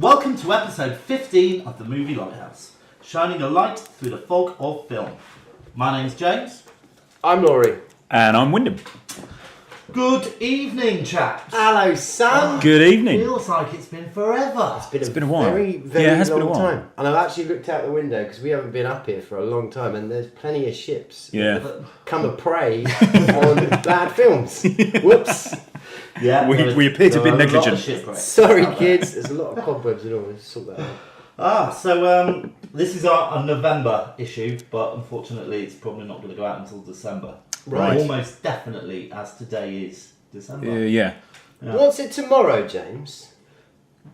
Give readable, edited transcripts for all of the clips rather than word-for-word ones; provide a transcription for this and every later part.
Welcome to episode 15 of the movie Lighthouse, shining a light through the fog of film. My name's James. I'm Laurie. And I'm Wyndham. Good evening, chaps. Hello, Sam. Good evening. Feels like it's been forever. It's been a while. Very Yeah, it has long been a while. time. And I've actually looked out the window because we haven't been up here for a long time, and there's plenty of ships Yeah. come a prey on bad films. Whoops. Yeah, We appear to be negligent. Sorry, kids. There's a lot of cobwebs and all. Let's sort that out. So this is our November issue, but unfortunately it's probably not going to go out until December. Right. Almost definitely, as today is December. Yeah. Yeah. What's it tomorrow, James?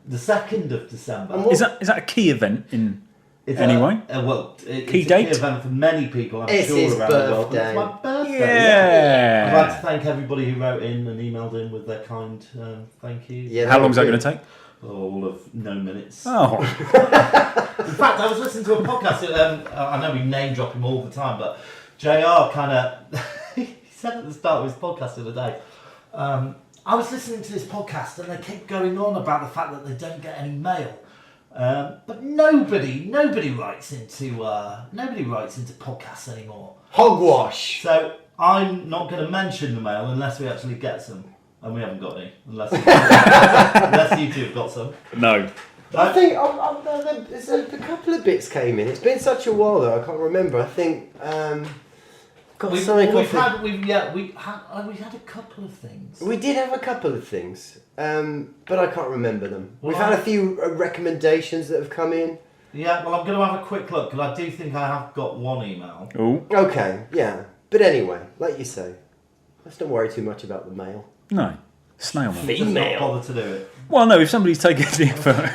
The 2nd of December. And what- Is that a key event in It's any way? It's Key a date? key event for many people, I'm It's sure, his around the world. birthday. It's my birthday. Yeah. I'd like to thank everybody who wrote in and emailed in with their kind thank yous. Yeah, How long is that good. going to take? All of no minutes. Oh. In fact, I was listening to a podcast. I know we name drop him all the time, but JR kind of he said at the start of his podcast the other day. I was listening to this podcast and they kept going on about the fact that they don't get any mail. But nobody writes into podcasts anymore. Hogwash. So I'm not going to mention the mail unless we actually get some, and we haven't got any. Unless you two have got some. No. I think there's a couple of bits came in. It's been such a while though. I can't remember. I think We've had a couple of things. We did have a couple of things, but I can't remember them. We've had a few recommendations that have come in. Yeah, well, I'm going to have a quick look because I do think I have got one email. Oh. Okay, yeah. But anyway, like you say, let's not worry too much about the mail. No. Snail mail. Just not bother to do it. Well, no, if somebody's taken the effort.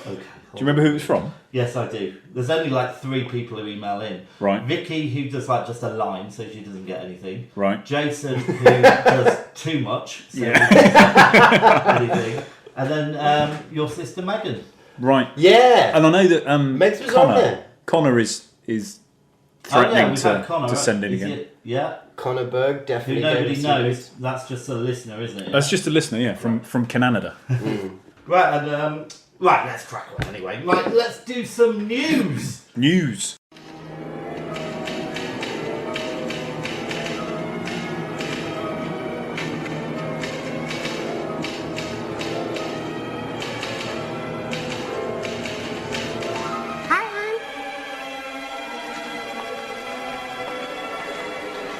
Okay. Do you remember who it was from? Yes, I do. There's only like 3 people who email in. Right. Vicky, who does like just a line, so she doesn't get anything. Right. Jason, who does too much, so anything. And then your sister Megan. Right. Yeah. And I know that Megs was on there. Connor is threatening we've had Connor, to send in is again. it? Yeah. Connor Berg Who definitely. nobody gave us knows. That's just a listener, isn't it? That's just a listener, yeah, from Canada. Right, and right, let's crack on anyway. Right, let's do some news. News. Hi, hon.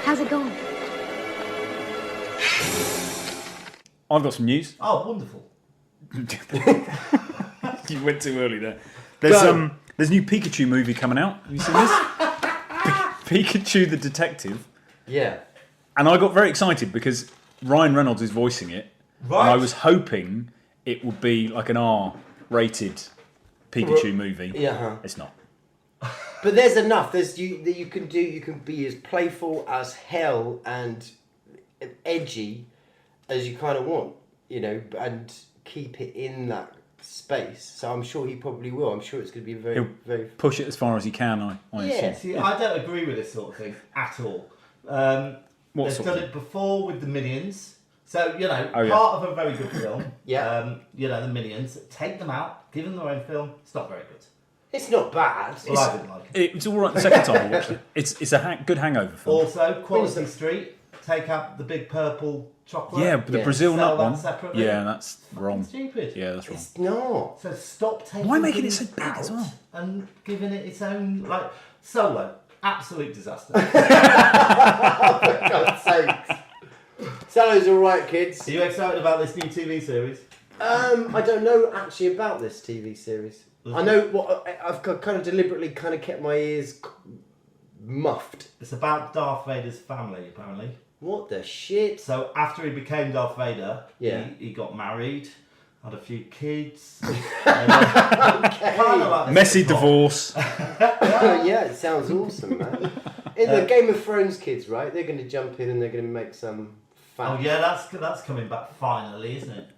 How's it going? I've got some news. Oh, wonderful. You went too early there. There's a new Pikachu movie coming out. Have you seen this? Pikachu the Detective. Yeah. And I got very excited because Ryan Reynolds is voicing it. Right. And I was hoping it would be like an R-rated Pikachu movie. Yeah. It's not. But there's enough. You can be as playful as hell and edgy as you kind of want, and keep it in that space. So I'm sure he probably will. I'm sure it's going to be He'll very. push it as far as he can, I assume. See, I don't agree with this sort of thing at all. What They've sort done of it before with the Minions. So, yeah. part of a very good film. Yeah. The Minions. Take them out, give them their own film. It's not very good. It's not bad. Well, I didn't like it. It's all right the second time I watched it. It's a good hangover film. Also, Quality Street. Take out the big purple chocolate. Yeah, but the Yeah. Brazil Sell nut that one. separately. Yeah, that's wrong. Stupid. Yeah, that's wrong. It's not. So stop taking Why making it so things big as out well? and giving it its own, like, Solo. Absolute disaster. For God's sakes. Solo's alright, kids. Are you excited about this new TV series? I don't know actually about this TV series. I know what I've kind of deliberately kept my ears muffed. It's about Darth Vader's family, apparently. What the shit? So after he became Darth Vader, Yeah. he got married, had a few kids. Messy divorce. Yeah, it sounds awesome, man. In the Game of Thrones kids, right? They're going to jump in and they're going to make some. Oh yeah, that's coming back finally, isn't it?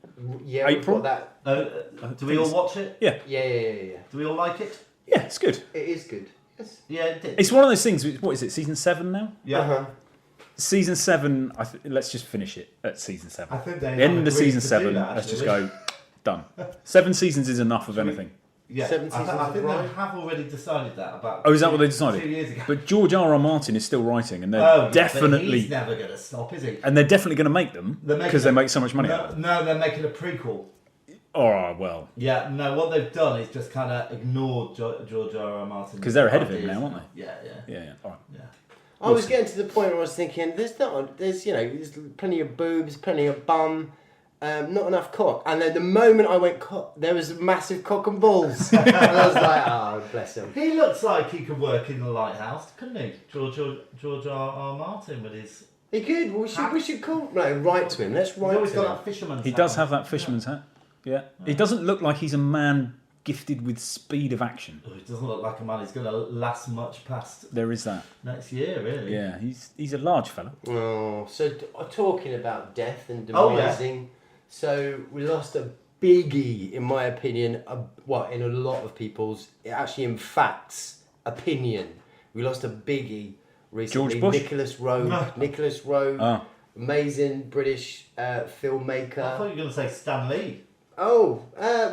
Yeah, we've April? got that. Do we all watch it? Yeah. Yeah. Do we all like it? Yeah, it's good. It is good. Yes. Yeah, it did. It's one of those things. What is it? Season 7 now. Yeah. Uh-huh. Season 7. Let's just finish it at season 7. I think they the end of agreed season to do 7. that, Let's just actually. go. Done. 7 seasons is enough of anything. Yeah, 7 I seasons think of they Brighten. have already decided that about. Oh, is that what they decided? 2 years ago. But George R.R. Martin is still writing, and they're But definitely he's never going to stop, is he? and they're definitely going to make them They're making because they a- make so much money out of them. No, they're making a prequel. Oh well, Yeah, no, what they've done is just kind of ignored George R.R. Martin. 'Cause they're ahead of him ideas. now, aren't they? Yeah. yeah. All right. Yeah. I was getting to the point where I was thinking, there's plenty of boobs, plenty of bum, not enough cock. And then the moment I went cock, there was a massive cock and balls. And I was like, oh, bless him. He looks like he could work in the Lighthouse, couldn't he? George R.R. Martin with his. He could. We should call. No, write to him. Let's He's write always to got him. that fisherman's He hat does on. have that fisherman's hat. Yeah. He doesn't look like he's a man gifted with speed of action. Oh, he doesn't look like a man who's going to last much past There is that. next year, really. Yeah, he's a large fella. Oh, so talking about death and Oh, yeah. demising. So we lost a biggie, in my opinion. In a lot of people's, actually, in fact's opinion, we lost a biggie recently. George Bush? Nicholas Rowe. Ah. Amazing British I thought filmmaker. you were going to say Stan Lee. Oh,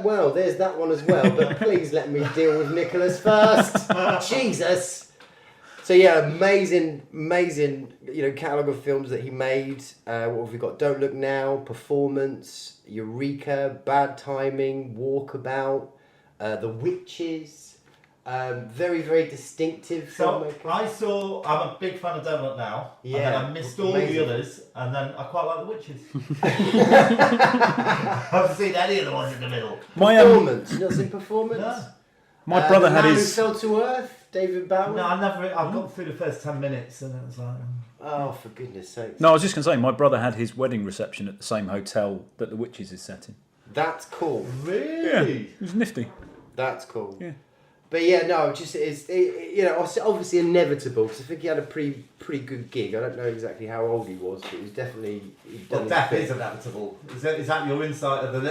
well, there's that one as well. But please let me deal with Nicholas first. Jesus. So yeah, amazing, catalogue of films that he made. What have we got? Don't Look Now, Performance, Eureka, Bad Timing, Walkabout, The Witches. Very, very distinctive So filmmaker. I'm a big fan of Don't Look Now. Yeah, And then I missed all amazing. the others, and then I quite like The Witches. I haven't seen any of the ones in the middle. Performance. You not seen Performance? No. My brother had Man his. Who Fell to Earth, David Bowie. No, I've got through the first 10 minutes, and it was like. Oh, for goodness sake. No, I was just going to say, my brother had his wedding reception at the same hotel that The Witches is set in. That's cool. Really? It was nifty. That's cool. Yeah. But yeah, no, it's obviously inevitable because I think he had a pretty good gig. I don't know exactly how old he was, but he was definitely. But death is inevitable. Is that your insight of the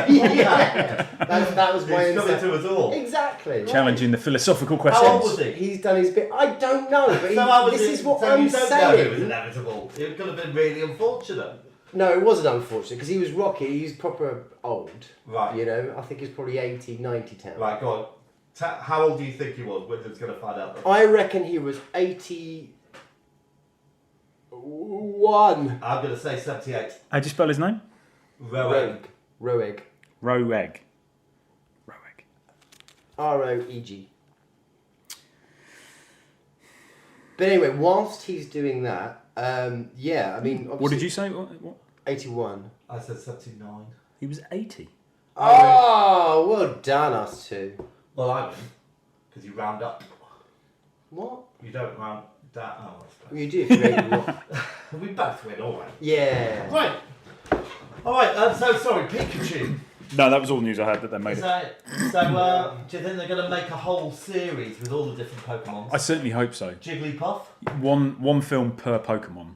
Yeah, that was my It's coming insight. to us all. Exactly. Challenging the philosophical How old questions. was he? He's done his bit. I don't know, but So this is what so I'm you don't know it was saying. inevitable. It could have been really unfortunate. No, it wasn't unfortunate because he was rocky. He's proper old. Right. You know, I think he's probably 80, 90 town. Right, go on. How old do you think he was when he was going to find out? I reckon he was 81. I'm going to say 78. How'd you spell his name? Roeg. Roeg. Roeg. Roeg. But anyway, whilst he's doing that, yeah, I mean... What did you say? What? 81. I said 79. He was 80. Oh, well done, us two. Well, I win. Because you round up. What? You don't round down. Oh, Well, you do if you're 81. we both win, all right. Yeah. Right. All right, so sorry, Pikachu. No, that was all the news I had that they made Is it. that it? So, do you think they're going to make a whole series with all the different Pokemons? I certainly hope so. Jigglypuff? One film per Pokemon.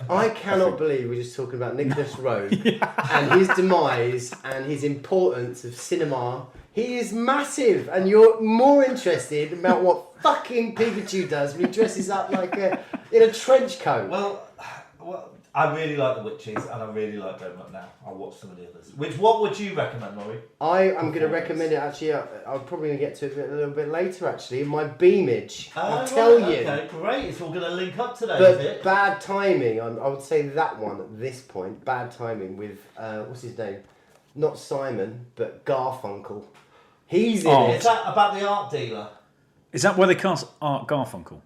I cannot believe we're just talking about Nicholas Rowe and his demise and his importance of cinema. He is massive, and you're more interested about what fucking Pikachu does when he dresses up like in a trench coat. Well, I really like The Witches, and I really like Don't Look Now. I'll watch some of the others. What would you recommend, Laurie? I am going to recommend it. Actually, I'm probably going to get to it a little bit later. Actually, in my Beamage, I'll tell you. Okay, great. It's all going to link up today, is But it? Bad Timing, I would say that one at this point. Bad Timing with what's his name? Not Simon, but Garfunkel. He's in Oh. it. Is that about the art dealer? Is that where they cast Art Garfunkel?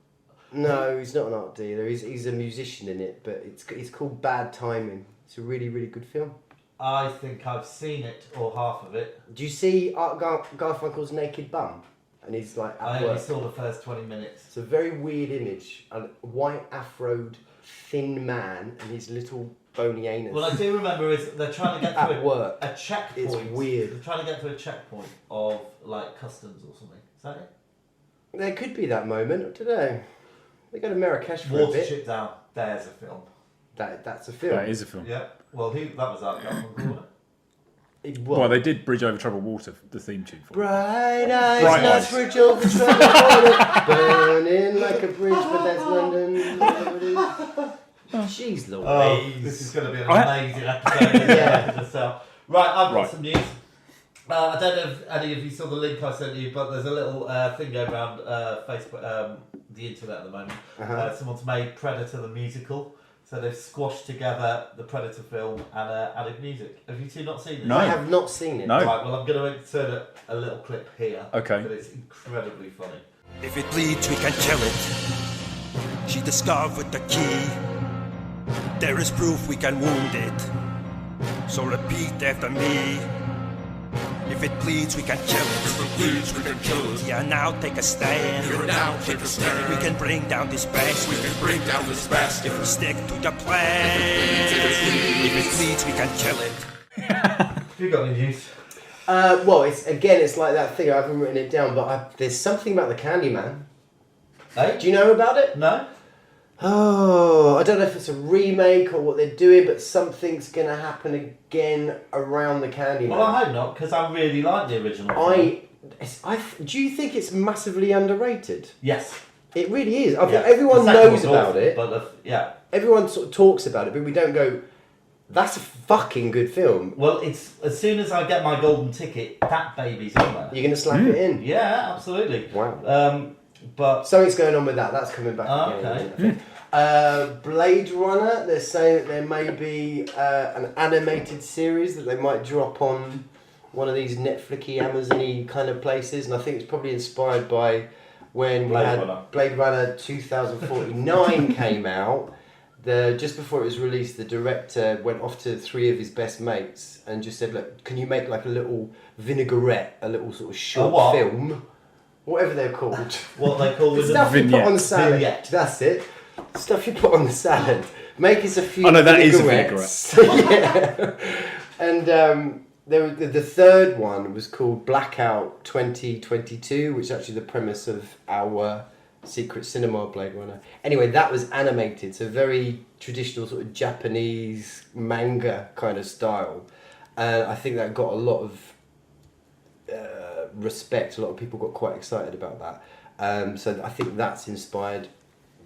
No, he's not an art dealer. He's a musician in it, but it's called Bad Timing. It's a really, really good film. I think I've seen it, or half of it. Do you see Art Garfunkel's naked bum? And he's like I at only work. saw the first 20 minutes. It's a very weird image. A white afroed, thin man and his little bony anus. Well, I do remember is they're trying to get At to work. a checkpoint. It's weird. They're trying to get to a checkpoint of like customs or something. Is that it? There could be that moment. I don't know. They go to Marrakesh for a bit. Watership Down. There's a film. That's a film. That is a film. Yeah. Well, that was Art Garfunkel, wasn't it? Well, they did Bridge Over Troubled Water, the theme tune for it. Bright eyes, Bright not eyes. bridge over troubled water, burning like a bridge, but that's London. Jeez Louise. Oh, this is going to be an I- amazing episode. Yeah. So, right, I've got Right. some news. I don't know if any of you saw the link I sent you, but there's a little thing going around Facebook, the internet at the moment. Someone's made Predator the musical, so they've squashed together the Predator film and added music. Have you two not seen it? No. I have not seen it. No. Right, well, I'm going to insert a little clip here. Okay. But it's incredibly funny. If it bleeds, we can kill it. She discovered the key. There is proof we can wound it. So repeat after me. If it bleeds, we can kill it. If it bleeds, we can kill it. Yeah, now take a stand. Here now, take a stand. We can bring down this beast. We can bring down this bastard. If we stick to the plan. If it bleeds, we can kill it. Have you got any news? Well, it's like that thing. I haven't written it down, but there's something about the Candyman. Hey? Do you know about it? No? Oh, I don't know if it's a remake or what they're doing, but something's going to happen again around the Candyman. Well, I hope not, because I really like the original. Do you think it's massively underrated? Yes. It really is. I think Yeah. everyone The second knows one's about awful, it. But yeah. Everyone sort of talks about it, but we don't go, that's a fucking good film. Well, it's as soon as I get my golden ticket, that baby's on there. You're going to slap it in. Yeah, absolutely. Wow. But Something's going on with that. That's coming back Oh, again. okay. I think. Blade Runner, they're saying that there may be an animated series that they might drop on one of these Netflixy, Amazon-y kind of places, and I think it's probably inspired by when Blade Runner 2049 came out. Just before it was released, the director went off to 3 of his best mates and just said, "Look, can you make like a little vinaigrette, a little sort of short film?" Whatever they're called. what they call The with stuff you put on the salad. Vignette. That's it. Stuff you put on the salad. Make us a few. Oh, no, that is a vinaigrettes. Yeah. And the third one was called Blackout 2022, which is actually the premise of our Secret Cinema Blade Runner. Anyway, that was animated, so very traditional sort of Japanese manga kind of style. And I think that got a lot of respect. A lot of people got quite excited about that. So I think that's inspired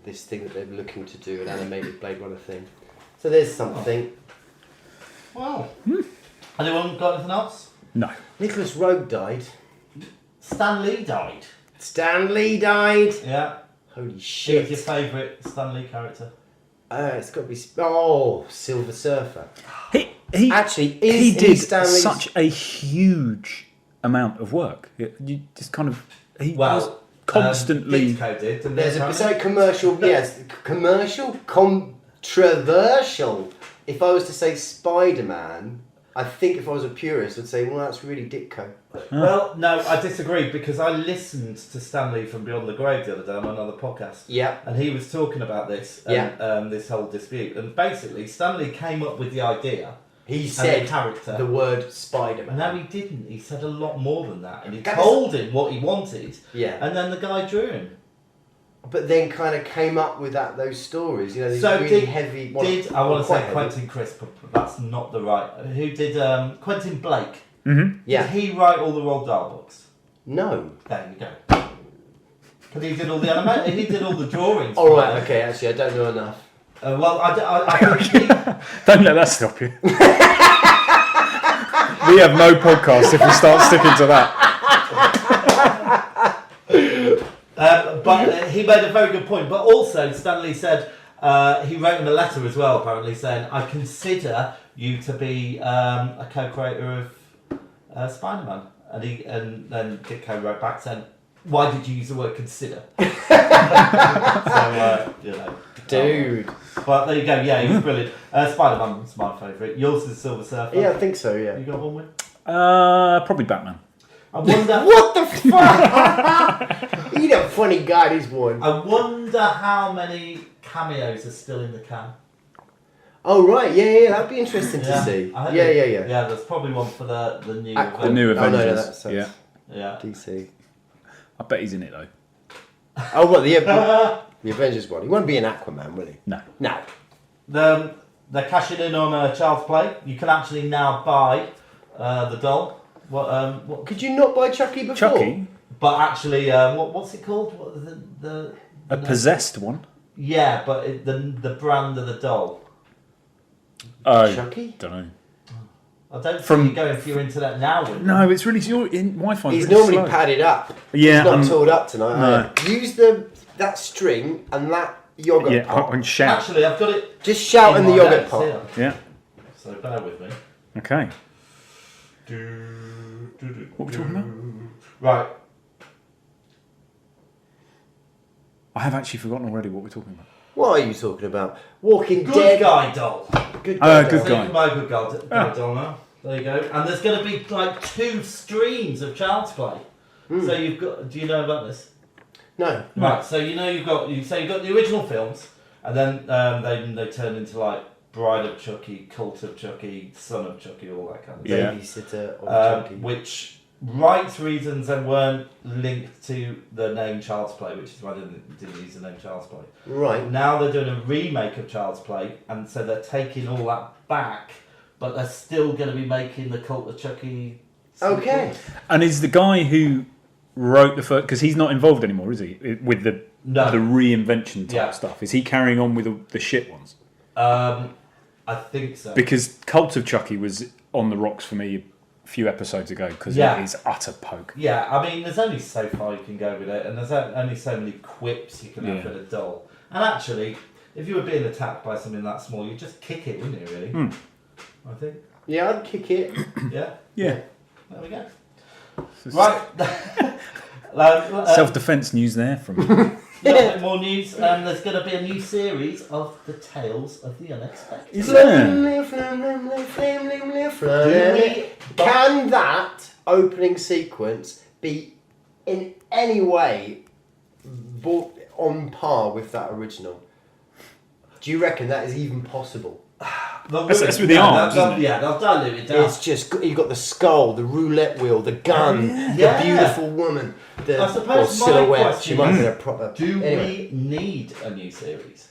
this thing that they're looking to do, an animated Blade Runner thing. So there's something. Wow. Anyone got anything else? No. Nicholas Roeg died. Stan Lee died. Stan Lee died. Yeah. Holy Who's shit. your favourite Stan Lee character? It's got to be... Silver Surfer. He Actually, he did Stan Lee's... such a huge amount of work. You just kind of was constantly. Ditko did. Didn't There's they, a bit commercial, yes, controversial. If I was to say Spider-Man, I think if I was a purist, I'd say, well, that's really Ditko. Well, no, I disagree because I listened to Stan Lee from Beyond the Grave the other day on another podcast. Yeah. And he was talking about this, this whole dispute. And basically, Stan Lee came up with the idea. He and said the character. the word Spider-Man. No, he didn't. He said a lot more than that. And he That told him what he wanted. Yeah. And then the guy drew him. But then kind of came up with those stories, you know, these So really did- heavy... I want to quite say heavy. Quentin Crisp, but that's not the right. Who did Quentin Blake? Yeah. Did he write all the Roald Dahl books? No. There you go. Because he did all the animation, he did all the drawings. All right, okay, actually, I don't know enough. Well, I think he, Don't let that stop you. We have no podcast if we start sticking to that. but he made a very good point. But also, Stanley said he wrote him a letter as well, apparently saying, "I consider you to be a co-creator of Spider-Man," and then Ditko wrote back saying, "Why did you use the word consider?" So you know, Dude. but there you go. Yeah, he was brilliant. Spider-Man's my favourite. Yours is Silver Surfer. Yeah, I think so, yeah. You got one with? Probably Batman. I wonder. What the fuck? He's a funny guy, this one. I wonder how many cameos are still in the can. Oh, right, yeah, that'd be interesting to see. I hope Yeah. Yeah, there's probably one for the new. Aquaman. The new Oh, no, Avengers. that's sense. Yeah. Yeah. DC. I bet he's in it though. Oh, what, the Avengers one? He won't be an Aquaman, will he? No. No. They're cashing in on Child's Play. You can actually now buy the doll. What? Could you not buy Chucky before? Chucky, But actually, what's it called? What the a possessed one. Yeah, but the brand of the doll. Oh, Chucky? don't know. I don't From- see you going for your internet now. Would you? No, it's really your Wi-Fi. He's really normally slow. padded up. Yeah, He's not tooled up tonight. no. Use that string and that yogurt Yeah, pot. and shout. Actually, I've got it. Just shout in the my yogurt notes pot. here. Yeah. So bear with me. Okay. What are we talking about? Right. Oh, I have actually forgotten already what we're talking about. What are you talking about? Walking Good Dead. guy doll. Good guy. Good So guy. you can buy a good guy doll now. There you go. And there's going to be like 2 streams of Child's Play. So you've got. Do you know about this? No. Right. So you've got the original films, and then they turn into like Bride of Chucky, Cult of Chucky, Son of Chucky, all that kind of Yeah. Babysitter of Chucky. which rights reasons they weren't linked to the name Child's Play, which is why they didn't use the name Child's Play. Right. Now they're doing a remake of Child's Play, and so they're taking all that back, but they're still going to be making the Cult of Chucky. Okay. And is the guy who wrote the first, because he's not involved anymore, is he? With the No. the reinvention type Yeah. stuff. Is he carrying on with the shit ones? I think so. Because Cult of Chucky was on the rocks for me a few episodes ago because Yeah. it is utter poke. Yeah, I mean, there's only so far you can go with it, and there's only so many quips you can have with a doll. And actually, if you were being attacked by something that small, you'd just kick it, wouldn't you, really? I think. Yeah, I'd kick it. Yeah. Yeah. There we go. Right. Self-defense news there from. A little bit more news. There's going to be a new series of the Tales of the Unexpected. Is there? Can that opening sequence be in any way on par with that original? Do you reckon that is even possible? That's with the arms, isn't it? Yeah, they'll dilute it down. It's just you've got the skull, the roulette wheel, the gun, Yeah. the beautiful woman, the I suppose my silhouette. question She might is, be a proper. Do Anyway. we need a new series?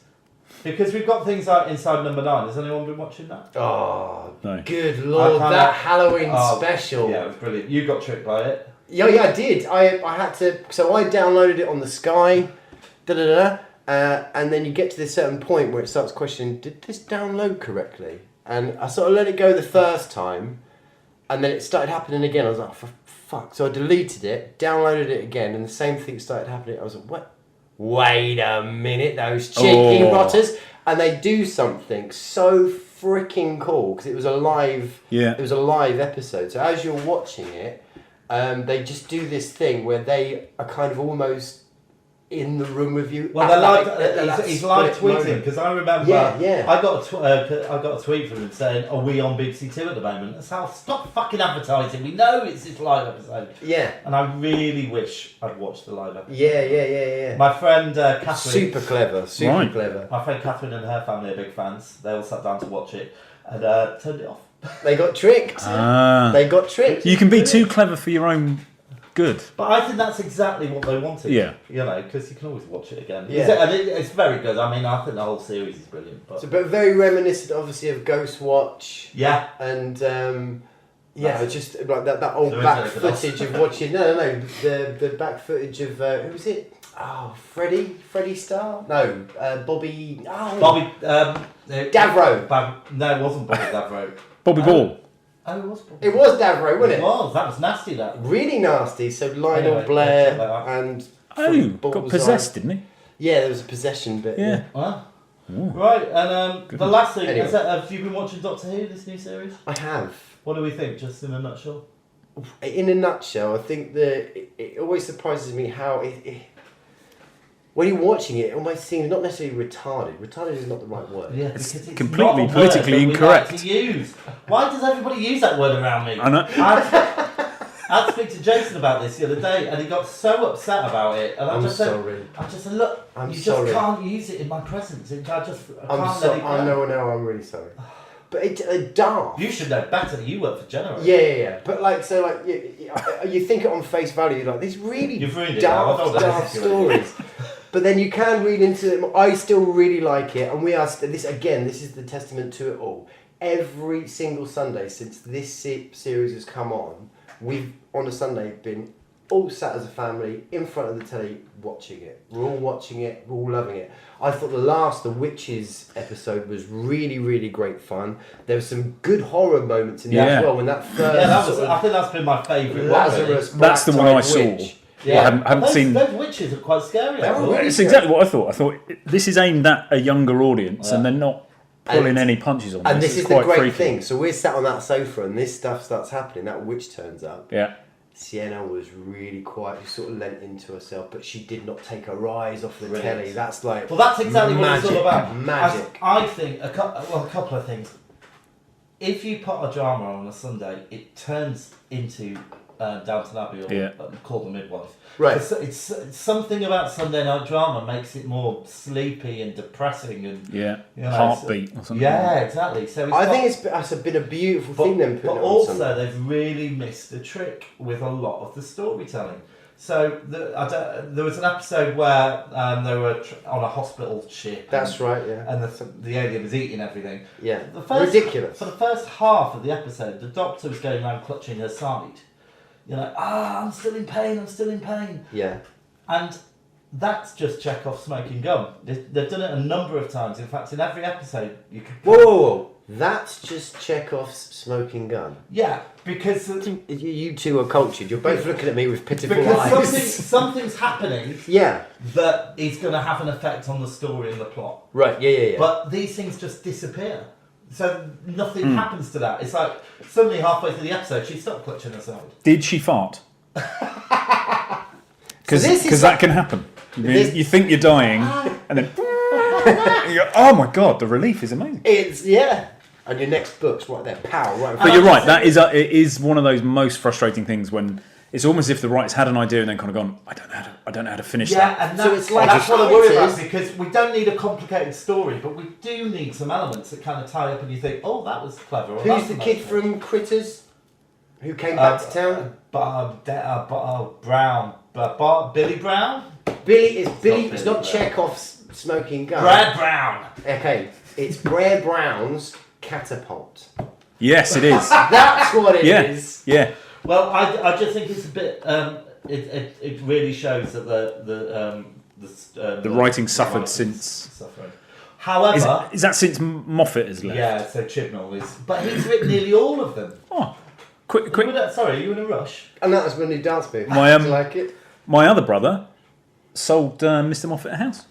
Because we've got things like Inside Number 9. Has anyone been watching that? Oh, No. good lord! I That can't- Halloween Oh, special. Yeah, it was brilliant. You got tricked by it. Yeah, I did. I had to. So I downloaded it on the Sky, and then you get to this certain point where it starts questioning: did this download correctly? And I sort of let it go the first time, and then it started happening again. I was like, for fuck! So I deleted it, downloaded it again, and the same thing started happening. I was like, what? Wait a minute, those cheeky rotters! And they do something so freaking cool because it was a live. Yeah. It was a live episode. So as you're watching it. They just do this thing where they are kind of almost in the room with you. Well, he's live tweeting because I remember. Yeah. I got a tweet from him saying, "Are we on BBC Two at the moment?" And so stop fucking advertising. We know it's this live episode. Yeah. And I really wish I'd watched the live episode. Yeah. My friend Catherine. Super clever. Right. Clever. My friend Catherine and her family are big fans. They all sat down to watch it and turned it off. They got tricked. Ah. They got tricked. You can be too clever for your own good. But I think that's exactly what they wanted. Yeah. You know, because you can always watch it again. Yeah. It's very good. I mean, I think the whole series is brilliant. But But very reminiscent, obviously, of Ghostwatch. yeah. And it's just like that old There is back anything else. footage of watching. No. The back footage of who was it? Oh, Freddie Starr? No, Bobby. Oh, Bobby Davro. No, it wasn't Bobby Davro. Bobby Ball. Oh, it was Bobby. It was Davro, wasn't It it? was. That was nasty. That. Really nasty. So Lionel Anyway, Blair check that out. and Oh, Bullseye. got possessed, didn't he? Yeah, there was a possession bit. Yeah. Wow. Right, and the last thing Anyway. is that, have you been watching Doctor Who, this new series? I have. What do we think, just in a nutshell? In a nutshell, I think that it always surprises me how when you're watching it, it almost seems not necessarily retarded. Retarded is not the right word. Yeah, It's because it's completely not a word politically that we incorrect. like to use. Why does everybody use that word around me? I know. I had to speak to Jason about this the other day, and he got so upset about it. And I'm I just said, sorry. look, I'm you sorry. just can't use it in my presence. I can't I'm let sorry. it go. I know. I'm really sorry. But it's daft. You should know better. You work for Generate. Yeah. But you think it on face value, you're like these really You've ruined it now. I don't want to daft listen to it. stories. But then you can read into it. I still really like it, and we are this again. This is the testament to it all. Every single Sunday since this series has come on, we've on a Sunday been all sat as a family in front of the telly watching it. We're all watching it, we're all loving it. I thought the Witches episode was really, really great fun. There were some good horror moments in there as well. When that first I think that's been my favourite Lazarus, one. That's the one I saw. Witch. Yeah, I haven't seen. Those witches are quite scary. It's exactly what I thought. I thought this is aimed at a younger audience, and they're not pulling any punches on. And this is the quite great freaky. thing. So we're sat on that sofa, and this stuff starts happening. That witch turns up. Yeah. Sienna was really quiet. She sort of leant into herself, but she did not take her eyes off the telly. That's like that's exactly what it's all about. Magic. I think a couple of things. If you put a drama on a Sunday, it turns into Downton Abbey or Call the Midwife. Right. It's something about Sunday night drama makes it more sleepy and depressing and Heartbeat or something. Yeah, exactly. So I think it's been a beautiful thing. Then, but also they've really missed a trick with a lot of the storytelling. So there was an episode where they were on a hospital ship. That's right, yeah. And the alien was eating everything. Yeah, ridiculous. For the first half of the episode, the doctor was going around clutching her side. You're like, I'm still in pain. Yeah. And that's just Chekhov's smoking gun. They've done it a number of times. In fact, in every episode, you could... Whoa. That's just Chekhov's smoking gun. Yeah, because... You two are cultured. You're both looking at me with pitiful eyes. Because something's happening that is going to have an effect on the story and the plot. Right, yeah. But these things just disappear. So nothing happens to that. It's like suddenly halfway through the episode, she stopped clutching her side. Did she fart? Because that can happen. You think you're dying, and then you go, oh my god, the relief is amazing. And your next book's right there, pow, right. But you're right. It is one of those most frustrating things when it's almost as if the writers had an idea and then kind of gone, I don't know how to finish that. Yeah, and that's what I worry about, because we don't need a complicated story, but we do need some elements that kind of tie up and you think, oh, that was clever. Or, who's the kid from Critters who came back to town? Billy Brown? Billy. It's not Chekhov's smoking gun. Brad Brown. Okay, it's Brad Brown's catapult. Yes, it is. That's what it is. Yeah. Well, I just think it's a bit. It really shows that the writing suffered since. Suffering. However, is that since Moffat has left? Yeah, so Chibnall is, but he's written nearly all of them. Oh, quick! Sorry, you in a rush? And that was my new dance move. My Do you like it? My other brother sold Mr. Moffat a house.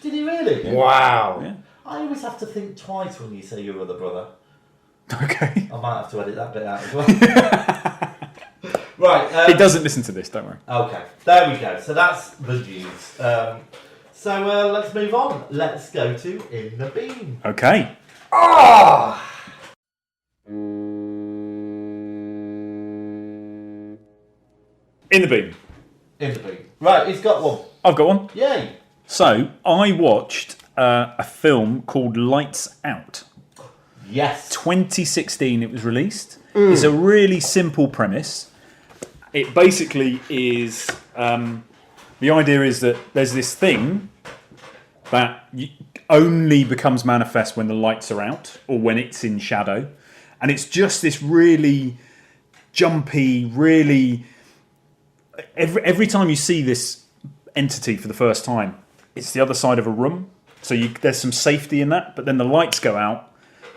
Did he really? Wow. Yeah. I always have to think twice when you say your other brother. Okay. I might have to edit that bit out as well. Right. He doesn't listen to this, don't worry. Okay, there we go. So that's the news. So let's move on. Let's go to In the Beam. Okay. In the Beam. In the Beam. Right, he's got one. I've got one. Yay. So, I watched a film called Lights Out. Yes. 2016 it was released. It's a really simple premise. It basically is... the idea is that there's this thing that only becomes manifest when the lights are out or when it's in shadow. And it's just this really jumpy, really... Every time you see this entity for the first time, it's the other side of a room. So there's some safety in that. But then the lights go out.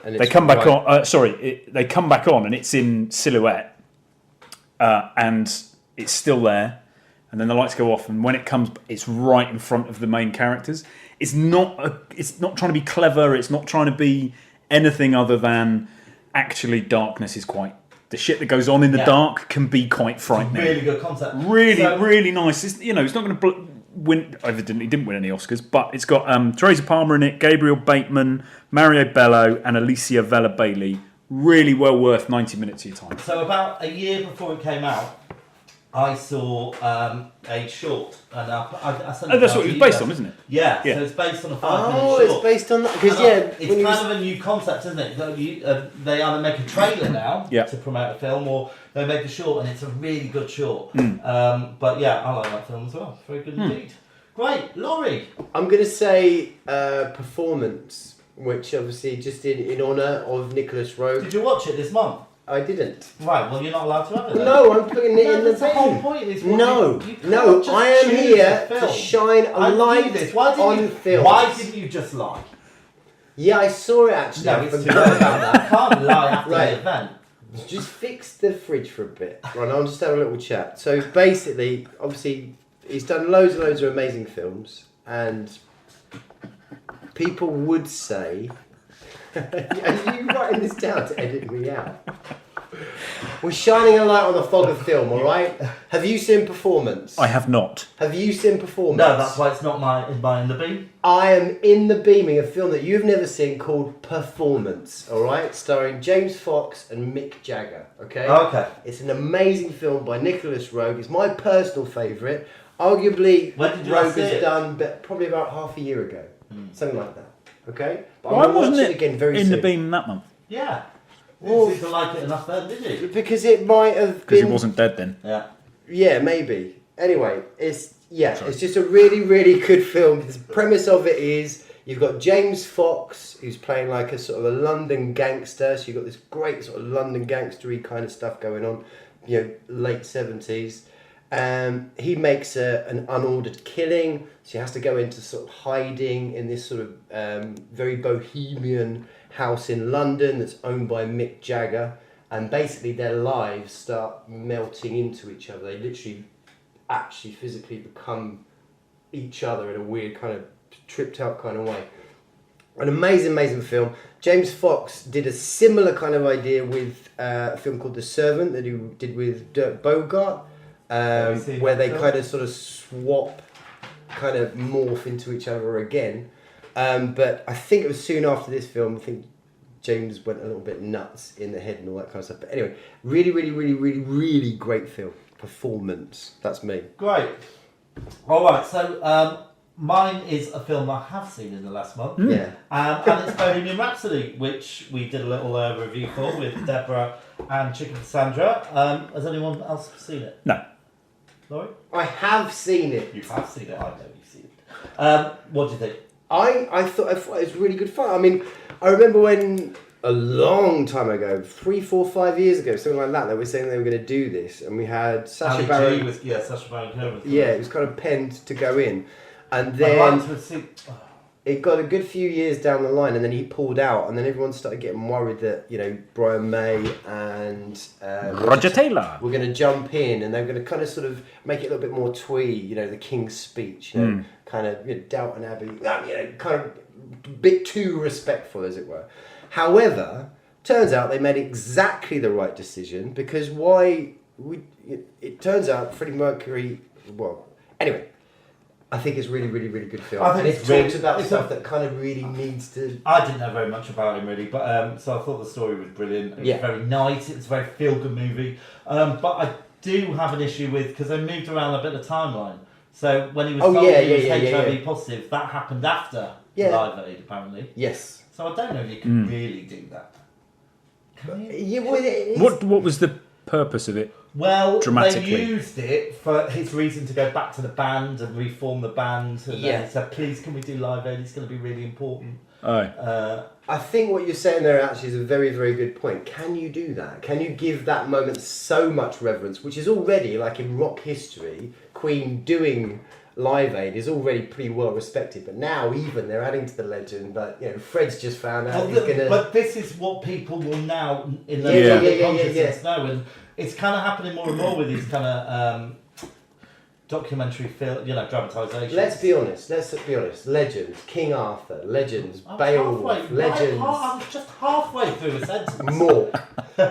And they come back on. They come back on, and it's in silhouette, and it's still there. And then the lights go off, and when it comes, it's right in front of the main characters. It's not trying to be clever. It's not trying to be anything other than actually darkness is quite. The shit that goes on in the dark can be quite frightening. Really good concept. Really nice. It's not going to win. Evidently, didn't win any Oscars, but it's got Teresa Palmer in it, Gabriel Bateman, Mario Bello, and Alicia Vela Bailey. Really well worth 90 minutes of your time. So about a year before it came out, I saw a short, and I sent it that's what it was based on, isn't it? Yeah, Yeah. so it's based on a 5-minute short. Oh, it's based on that. Because it's kind of a new concept, isn't it? They either make a trailer now to promote a film, or they make a short, and it's a really good short. But yeah, I like that film as well. Very good indeed. Great, Laurie. I'm going to say Performance, which obviously just in honour of Nicholas Roeg. Did you watch it this month? I didn't. Right, well, you're not allowed to have it then. No, I'm putting it No, in the that's the whole bin. point. Is what No, you can't no, just I am choose here the to film. shine a I knew light this. Why didn't on you, films. Why didn't you just lie? Yeah, I saw it actually. No, I it's too forgot late. about You can't lie after Right. the event. that. Just fix the fridge for a bit. Right, I'll just have a little chat. So basically, obviously, he's done loads and loads of amazing films, and people would say, are you writing this down to edit me out? We're shining a light on the fog of film, all right? Have you seen Performance? I have not. Have you seen Performance? No, that's why it's not in the beam. I am in the beaming, a film that you've never seen called Performance, all right? Starring James Fox and Mick Jagger, okay? Okay. It's an amazing film by Nicholas Roeg. It's my personal favourite. Arguably, When did you Roeg last see has it? done but probably about half a year ago. Something like that, okay? But Why I'm gonna wasn't watch it again very in soon. the beam that month? Yeah. Well- You seem to like it enough then, did you? Because it might have Because been... he wasn't dead then. Yeah. Yeah, maybe. Anyway, it's just a really, really good film. The premise of it is you've got James Fox, who's playing like a sort of a London gangster. So you've got this great sort of London gangstery kind of stuff going on, late 70s. He makes an unordered killing, so he has to go into sort of hiding in this sort of very bohemian house in London that's owned by Mick Jagger. And basically their lives start melting into each other. They literally actually physically become each other in a weird kind of tripped out kind of way. An amazing, amazing film. James Fox did a similar kind of idea with a film called The Servant that he did with Dirk Bogarde, Have you seen where that they film? kind of sort of swap, kind of morph into each other again. But I think it was soon after this film, I think James went a little bit nuts in the head and all that kind of stuff. But anyway, really, really, really, really, really great film. Performance. That's me. Great. All right, so mine is a film I have seen in the last month. Yeah. And it's Bohemian Rhapsody, which we did a little review for with Deborah and Chicken Cassandra. Has anyone else seen it? No. Laurie? I have seen it. You have seen it, I know you've seen it. What do you think? I thought it was really good fun. I mean, I remember when a long time ago, 3, 4, 5 years ago, something like that, they were saying they were going to do this, and we had Sacha Ali G Baron. was, Sacha Baron Cohen. Yeah, it was kind of penned to go in, and I'd then like to have seen. it got a good few years down the line, and then he pulled out, and then everyone started getting worried that Brian May and Roger Taylor. we're going to jump in, and they're going to kind of sort of make it a little bit more twee, the King's Speech, kind of Downton Abbey, kind of a bit too respectful, as it were. However, turns out they made exactly the right decision, because it turns out Freddie Mercury, well, anyway, I think it's really, really, really good film. I think and it's it really- talks about it's stuff a- that kind of really needs to... I didn't know very much about him really, but so I thought the story was brilliant. It was very nice. It was a very feel-good movie. But I do have an issue with, because they moved around a bit of the timeline. So when he was told he was HIV positive, that happened after Live Aid apparently. Yes. So I don't know if you can really do that. Can you? Yeah, well, What was the purpose of it? Well, they Dramatically. used it for his reason to go back to the band and reform the band. And then he said, please, can we do Live Aid? It's going to be really important. Oh. I think what you're saying there actually is a very, very good point. Can you do that? Can you give that moment so much reverence, which is already, like in rock history, Queen doing Live Aid is already pretty well respected, but now even they're adding to the legend. But Fred's just found out he's gonna. But this is what people will now in Yeah, their yeah, consciousness know, and it's kind of happening more and more with these kind of documentary film, dramatisations. Let's be honest. Legends, King Arthur, legends, I was Beowulf, legends. I was just halfway through a sentence. Mork,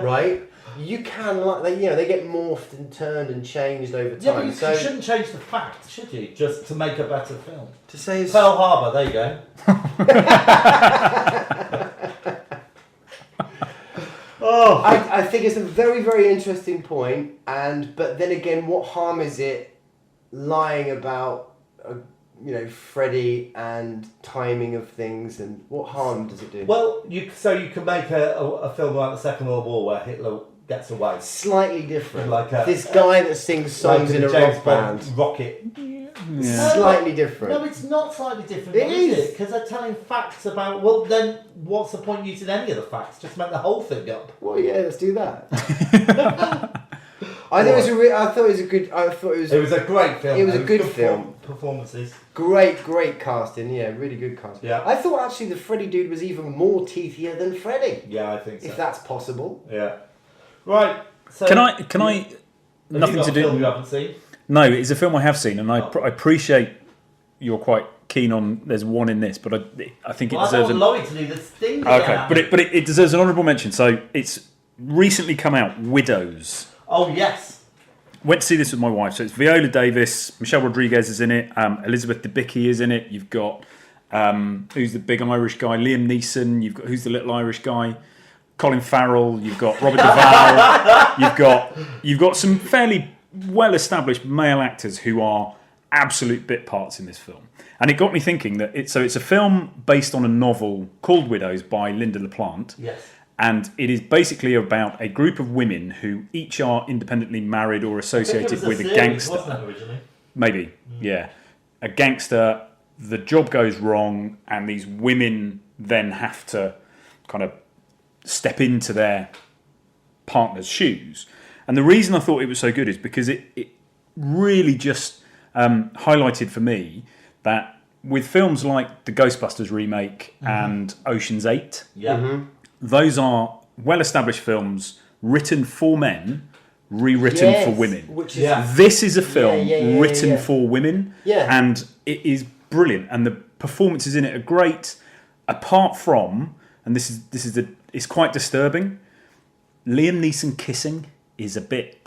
right? You can they get morphed and turned and changed over time. Yeah, but you so shouldn't change the fact, should you? Just to make a better film. to say it's Pearl Harbor, there you go. I think it's a very, very interesting point, but then again, what harm is it lying about, Freddie and timing of things, and what harm does it do? Well, you can make a film like the Second World War where Hitler gets away. Slightly different. Like this guy that sings songs Like in a James rock Bond band. Rocket. Slightly different. No, it's not slightly different. It is is. it? Because they're telling facts about. Well, then what's the point using any of the facts? Just make the whole thing up. Well, yeah, let's do that. I thought it was a good. It was a great film. It was a good film. Performances. Great casting. Yeah, really good casting. Yeah. I thought actually the Freddy dude was even more teethier than Freddy. Yeah, I think so. If that's possible. Yeah. Right. So Can I? Have Nothing you got to a do. film you haven't seen? No, it's a film I have seen, and I appreciate you're quite keen on. There's one in this, but I think it Well, I deserves. don't want Laurie to do this thing. Okay, but it deserves an honourable mention. So it's recently come out, Widows. Oh yes. Went to see this with my wife. So it's Viola Davis, Michelle Rodriguez is in it, Elizabeth Debicki is in it. You've got who's the big Irish guy, Liam Neeson. You've got who's the little Irish guy, Colin Farrell. You've got Robert Duvall. You've got some fairly well-established male actors who are absolute bit parts in this film. And it got me thinking that it's a film based on a novel called Widows by Linda LaPlante. Yes. And it is basically about a group of women who each are independently married or associated with a gangster. Wasn't it, originally? Maybe, yeah. A gangster, the job goes wrong, and these women then have to kind of step into their partner's shoes. And the reason I thought it was so good is because it really just highlighted for me that with films like the Ghostbusters remake and Ocean's 8, those are well-established films written for men, rewritten for women. Which is This is a film written for women, Yeah. and it is brilliant. And the performances in it are great. Apart from, and it's quite disturbing. Liam Neeson kissing is a bit.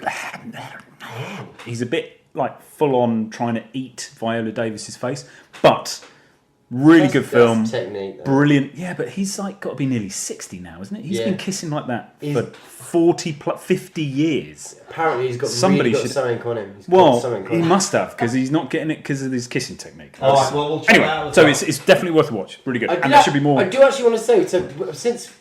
He's a bit like full on trying to eat Viola Davis's face, but. Really good film, technique, brilliant. Yeah, but he's like got to be nearly 60 now, isn't it? He's been kissing like that for 50 years. Apparently, he's got Somebody really got should- something on him. He must have, because he's not getting it because of his kissing technique. All right, well, we'll check anyway, it out as so well. it's definitely worth a watch. Really good, and there should be more. I do actually want to say, so since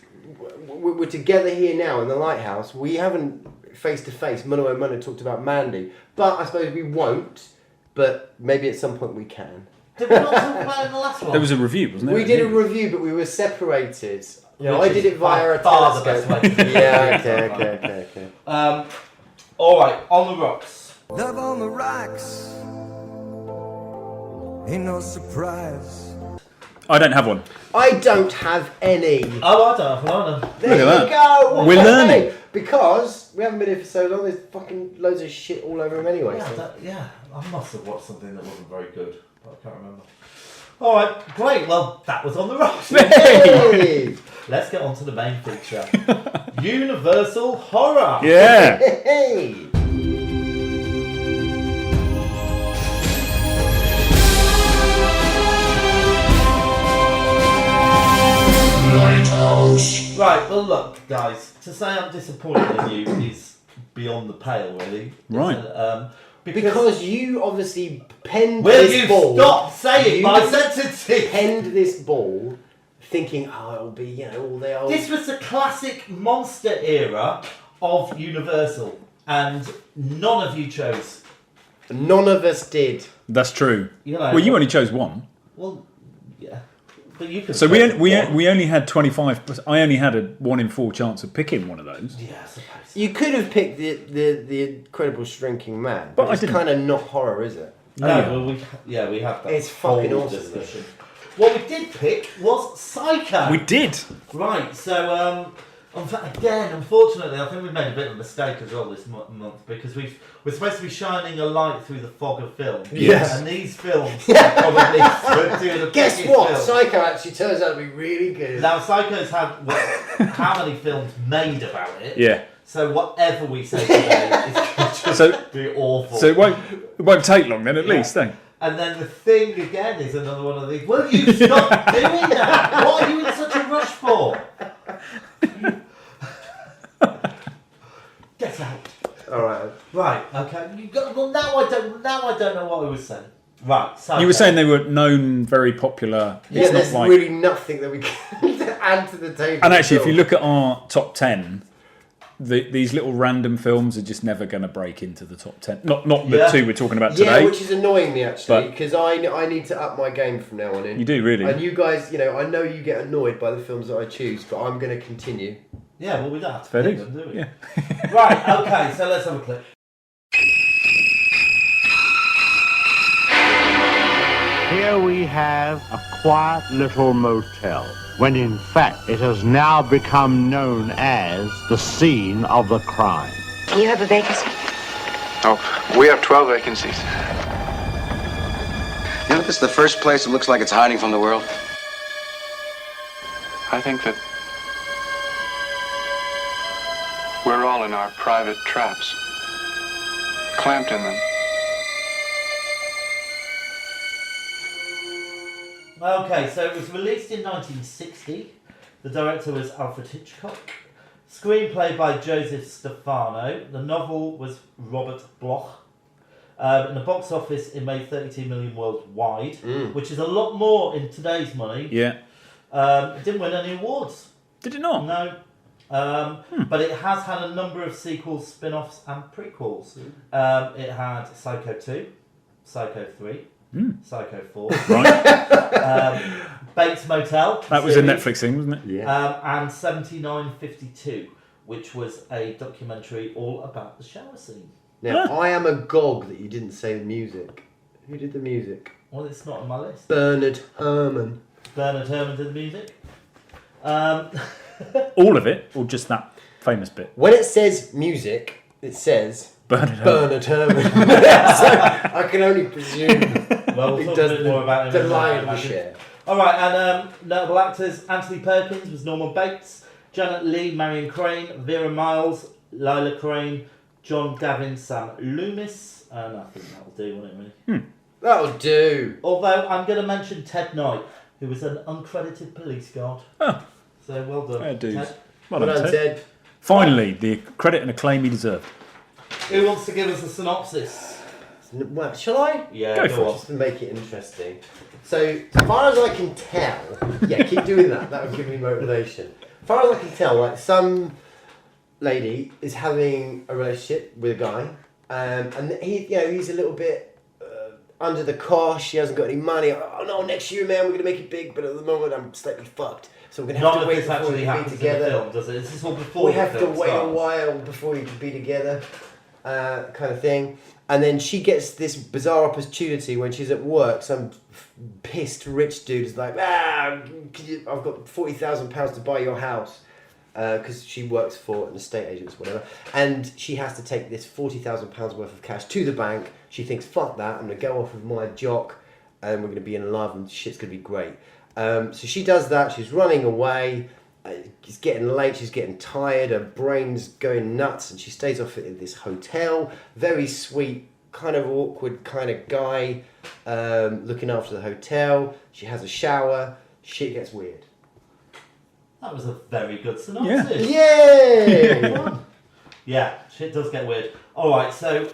we're together here now in the Lighthouse, we haven't face to face, mano a mano, talked about Mandy, but I suppose we won't. But maybe at some point we can. Did we not talk about it in the last one? There was a review, wasn't there? We did a review, but we were separated. You know, Which I did is it via a by far the telescope. best way to do it. Yeah, okay. All right, on the rocks. Love on the rocks. Ain't no surprise. I don't have one. I don't have any. Oh, I don't have one. There you Look at go. We're Okay. learning. Because we haven't been here for so long, there's fucking loads of shit all over him anyway. So. Yeah, I must have watched something that wasn't very good, but I can't remember. All right, great. Well, that was on the rocks. Hey! Let's get on to the main feature. Universal horror. Yeah. Hey! Lighthouse. Right, well, look, guys, to say I'm disappointed in you is beyond the pale, really. Right. Because you obviously penned Will this you ball. stop saying You my sentences? Penned this ball, thinking, oh, it'll be, you know, all the old. This was the classic monster era of Universal, and none of you chose. None of us did. That's true. You know, Well, you only chose one. Well, yeah, but you could. So we only had 25. I only had a 1 in 4 chance of picking one of those. Yeah, I suppose. You could have picked the Incredible Shrinking Man, but I it's didn't. kind of not horror, is it? No, yeah. well, we have that. It's fucking whole awesome. discussion. What we did pick was Psycho. We did. Right, so unfortunately, I think we made a bit of a mistake as well this month because we're supposed to be shining a light through the fog of film. Yes. And these films probably two of the Guess biggest what? films. Psycho actually turns out to be really good. Now, Psycho's had how many films made about it? Yeah. So whatever we say today is going to just be awful. So it won't take long then, at least. Then. And then The Thing again is another one of these. Will you stop doing that? What are you in such a rush for? Get out. All right. Right. Okay. You got. Well, now I don't know what I was saying. Right. So You were saying they were known, very popular. Yeah, It's there's not like. really nothing that we can add to the table. And actually, if you look at our top 10, these little random films are just never going to break into the top 10. Not the two we're talking about Yeah, today. which is annoying me actually, But- because I need to up my game from now on in. You do, really. And you guys, I know you get annoyed by the films that I choose, but I'm going to continue. Yeah, well, we don't have to Fair pick dues. them, do we? Yeah. Right, okay, so let's have a clip. Here we have a quiet little motel, when in fact it has now become known as the scene of the crime. You have a vacancy? Oh, we have 12 vacancies. You know, this is the first place that looks like it's hiding from the world. I think that we're all in our private traps, clamped in them. Okay, so it was released in 1960. The director was Alfred Hitchcock. Screenplay by Joseph Stefano. The novel was Robert Bloch. In the box office, it made 32 million worldwide, which is a lot more in today's money. Yeah. It didn't win any awards. Did it not? No. But it has had a number of sequels, spin-offs and prequels. It had Psycho 2, Psycho 3, Psycho 4, Right. Bates Motel. That was a series, Netflix thing, wasn't it? Yeah. and 7952, which was a documentary all about the shower scene. Now, I am agog that you didn't say the music. Who did the music? Well, it's not on my list. Bernard Herrmann. Bernard Herrmann did the music. All of it, or just that famous bit? When it says music, it says Bernard Herrmann. Bernard Herrmann. So I can only presume Well, we'll he talk does a bit more about him. the in a minute, lion's imagine. share. All right, and notable actors: Anthony Perkins was Norman Bates, Janet Leigh, Marion Crane, Vera Miles, Lila Crane, John Gavin, Sam Loomis, and I think that'll do, won't it, really? That'll do. Although I'm going to mention Ted Knight, who was an uncredited police guard. Oh. So well done, Fair dues. Ted. Well Well done, done, Ted. Ted. Finally, the credit and acclaim he deserved. Who wants to give us a synopsis? Well, shall I? Yeah, Go for it. Just to make it interesting. So, as far as I can tell, yeah, keep doing that. That would give me motivation. As far as I can tell, like some lady is having a relationship with a guy, and he's a little bit under the cosh. He hasn't got any money. Oh no, next year, man, we're gonna make it big. But at the moment, I'm slightly fucked. So we're gonna have None to of wait this before we actually can happens be in the together. film, does it? This is all before We the have to film wait a starts. while before we can be together, kind of thing. And then she gets this bizarre opportunity when she's at work. Some pissed rich dude is like, I've got £40,000 to buy your house. Because she works for an estate agent or whatever. And she has to take this £40,000 worth of cash to the bank. She thinks, fuck that, I'm going to go off with my jock and we're going to be in love and shit's going to be great. So she does that, she's running away. It's getting late, she's getting tired, her brain's going nuts, and she stays off at this hotel. Very sweet, kind of awkward kind of guy looking after the hotel. She has a shower, shit gets weird. That was a very good synopsis. Yay! Yeah, shit does get weird. All right, so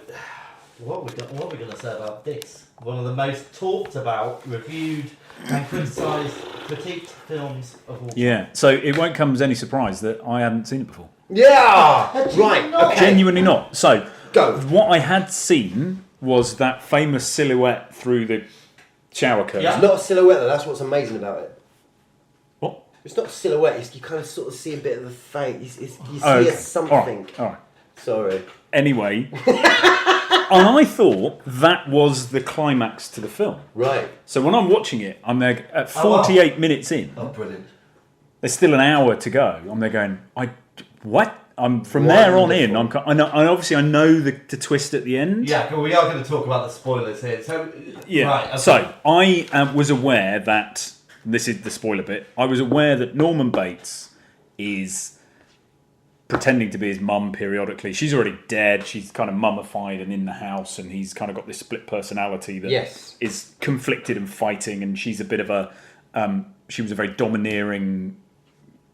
what are we going to say about this? One of the most talked about, reviewed, and critiqued films of all time. Yeah, so it won't come as any surprise that I hadn't seen it before. Yeah! Had you Right, not? okay. Genuinely not. So, Go. what I had seen was that famous silhouette through the shower curtain. Yeah. It's not a silhouette though, that's what's amazing about it. What? It's not a silhouette, you kind of sort of see a bit of the face. You see Oh, okay. something. All right. Sorry. Anyway, and I thought that was the climax to the film. Right. So when I'm watching it, I'm there at 48 minutes in. Oh, brilliant. There's still an hour to go. I'm there going, what? I'm from there on in. I know I know the twist at the end. Yeah, but we are going to talk about the spoilers here. So, Yeah. Right, okay. So I was aware that this is the spoiler bit. I was aware that Norman Bates is pretending to be his mum periodically. She's already dead. She's kind of mummified and in the house, and he's kind of got this split personality that is conflicted and fighting. And she's a bit of a she was a very domineering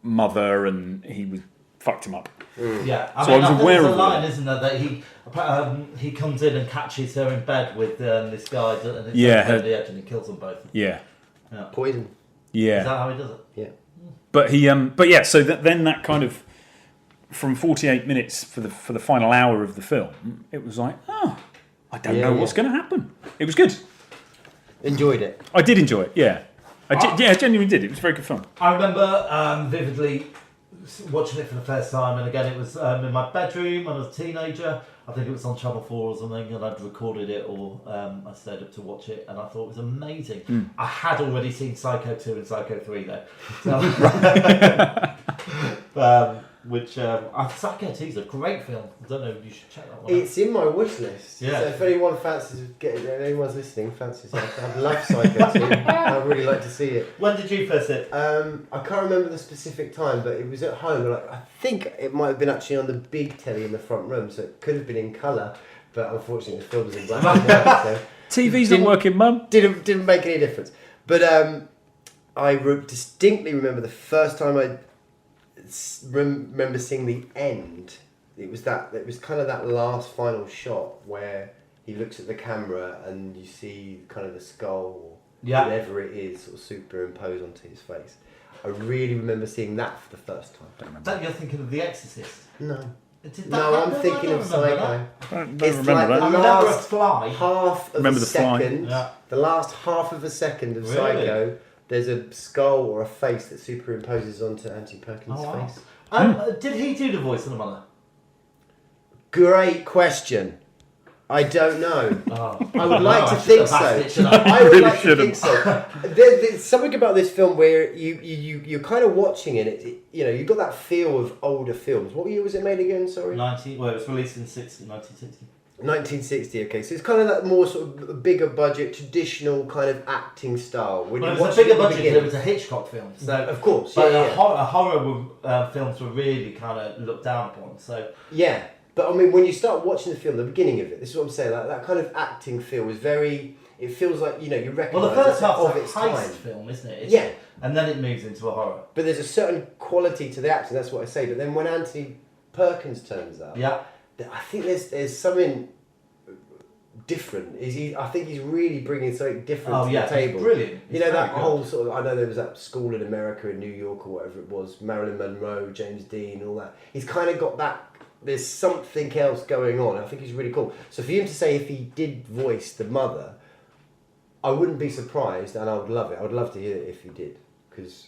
mother, and he fucked him up. Yeah, So I was think aware there's a of line, that. isn't there, that he comes in and catches her in bed with this guy, and it's Yeah, over the edge, and he kills them both. Yeah, Poison. yeah. Is that how he does it? Yeah. But he, but yeah. So then that kind of from 48 minutes for the final hour of the film, it was like, oh, I don't know what's going to happen. It was good. Enjoyed it. I did enjoy it. Yeah, I genuinely did. It was very good fun. I remember vividly watching it for the first time, and again, it was in my bedroom when I was a teenager. I think it was on Channel 4 or something, and I'd recorded it, or I stayed up to watch it, and I thought it was amazing. I had already seen Psycho 2 and Psycho 3 though. So, Psycho 2 is a great film. I don't know if you should check that one out. It's in my wish list. Yeah. So if anyone fancies anyone's listening, fancies it. I love Psycho 2. I'd really like to see it. When did you first see it? I can't remember the specific time, but it was at home. Like, I think it might have been actually on the big telly in the front room, so it could have been in colour, but unfortunately the film was in black and white. So TV's not working, Mum. Didn't make any difference. But I distinctly remember the first time I remember seeing the end. It was kind of that last final shot where he looks at the camera and you see kind of the skull or whatever it is sort of superimposed onto his face. I really remember seeing that for the first time. That you're thinking of The Exorcist? No. No, I'm thinking of Psycho. Don't It's remember like that. the I remember a last fly. half of Remember a the fly? second. Yeah. The last half of a second of Really? Psycho. There's a skull or a face that superimposes onto Anthony Perkins' wow. face. Did he do the voice of the mother? Great question. I don't know. Oh. I would like to I think should have asked it, so. shouldn't I? I would Really like to should've. think so. There's something about this film where you're kind of watching it. You've got that feel of older films. What year was it made again? Sorry. It was released in 1960. 1960. Okay, so it's kind of that more sort of bigger budget, traditional kind of acting style. When Well, you it was watch a bigger at the budget because beginning- it was a Hitchcock film. So, Of course, but yeah. horror films were really kind of looked down upon. So Yeah, but I mean, when you start watching the film, the beginning of it, this is what I'm saying. Like that kind of acting feel is very. It feels like you recognise well, the first half's of a its heist time. film, isn't it? Yeah. And then it moves into a horror. But there's a certain quality to the acting. That's what I say. But then when Anthony Perkins turns up, Yeah. I think there's something different. I think he's really bringing something different to the table. It's brilliant. You know, It's that very whole good. sort of, I know there was that school in America, in New York or whatever it was, Marilyn Monroe, James Dean, all that. He's kind of got that, there's something else going on. I think he's really cool. So for him to say if he did voice the mother, I wouldn't be surprised and I would love it. I would love to hear it if he did. Because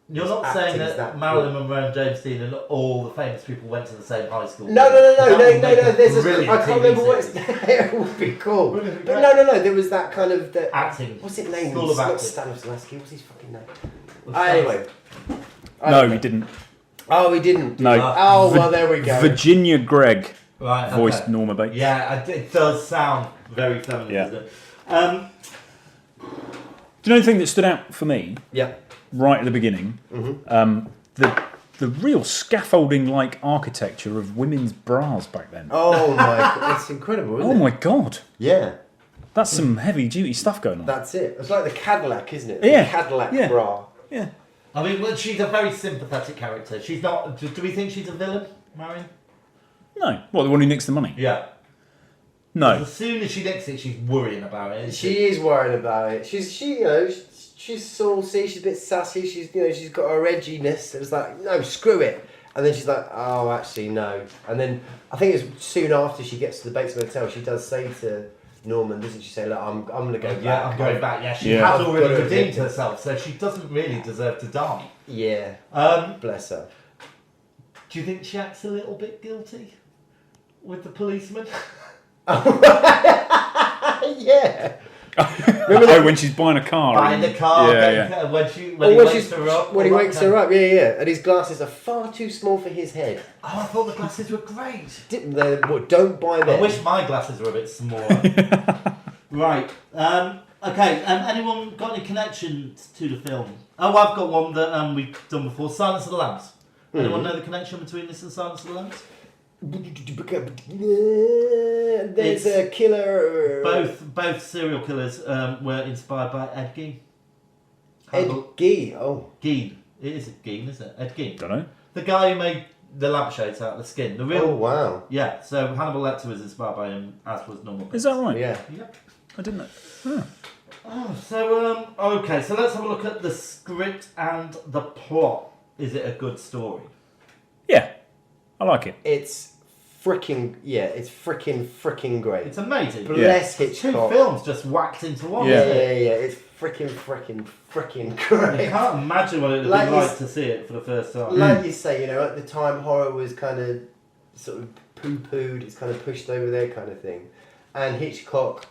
You're not saying that Marilyn Monroe and James Dean and all the famous people went to the same high school? No. There's brilliant I can't TV remember what series. it would be cool. Wouldn't it be But great? no. There was that kind of Acting. What's his name? School of Not acting. Stanislavski. What's his fucking name? Well, Anyway. No, he didn't. Oh, he didn't. No. Oh, well, there we go. Virginia Gregg Right, voiced okay. Norma Bates. Yeah, it does sound very feminine, Yeah. doesn't it? Do you know the thing that stood out for me Yeah. right at the beginning? The real scaffolding-like architecture of women's bras back then. Oh my god, it's incredible, isn't Oh it? my god, Yeah, that's some heavy-duty stuff going on. that's it. It's like the Cadillac, isn't it? Yeah, The Cadillac yeah. bra. Yeah. I mean, well, she's a very sympathetic character. She's not. Do we think she's a villain, Marion? No, what, the one who nicks the money? Yeah. No. As soon as she nicks it, she's worrying about it. Isn't She is worrying about it. She's saucy. She's a bit sassy. She's got her edginess. It was like, no, screw it. And then she's like, oh, actually, no. And then I think it's soon after she gets to the Bates Motel, she does say to Norman, doesn't she say, look, I'm going to go back. Yeah, I'm going back. Yeah, she Yeah. has already I've got to redeemed admit it. herself, so she doesn't really deserve to die. Yeah, Um, bless her. do you think she acts a little bit guilty with the policeman? Yeah. Oh, when she's buying a car. Buying the car, Yeah. when he When wakes her up. When he all that wakes kind her of- up, yeah. And his glasses are far too small for his head. Oh, I thought the glasses were great. Don't buy them. I wish my glasses were a bit smaller. Right. Okay. Anyone got any connections to the film? Oh, I've got one that we've done before. Silence of the Lambs. Anyone know the connection between this and Silence of the Lambs? There's a killer. Both serial killers were inspired by Ed Gein. Ed Gein. Oh. Gein. It is Gein, isn't it? Ed Gein. Don't know. The guy who made the lampshades out of the skin. The real. Oh wow. Yeah. So Hannibal Lecter was inspired by him, as was Norman Bates. Is that right? Yeah. Yep. I didn't know. Huh. Oh, so okay. So let's have a look at the script and the plot. Is it a good story? Yeah. I like it. It's freaking great. It's amazing. Bless Two Hitchcock. films just whacked into one. Yeah. Isn't it? Yeah. It's freaking You great. can't imagine what it would Like be you like s- to see it for the first time. Like you say, at the time horror was kind of sort of poo-pooed, it's kind of pushed over there kind of thing. And Hitchcock,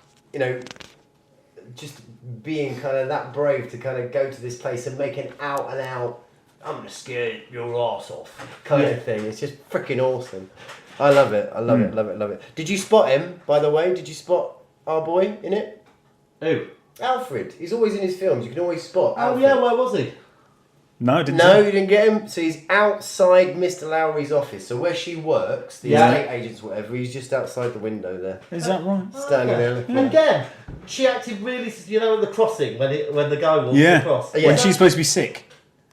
just being kind of that brave to kind of go to this place and make an out and out, I'm gonna scare your arse off kind of thing. It's just freaking awesome. I love it. I love it. Did you spot him, by the way? Did you spot our boy in it? Who? Alfred. He's always in his films. You can always spot Oh Alfred. yeah, where was he? No, didn't No, you? you didn't get him. So he's outside Mr. Lowry's office. So where she works, the Yeah. estate agents, whatever, he's just outside the window there. Is that right? Standing there looking. And again, she acted really, at the crossing when the guy walks Yeah. across. Yeah. When she's supposed to be sick.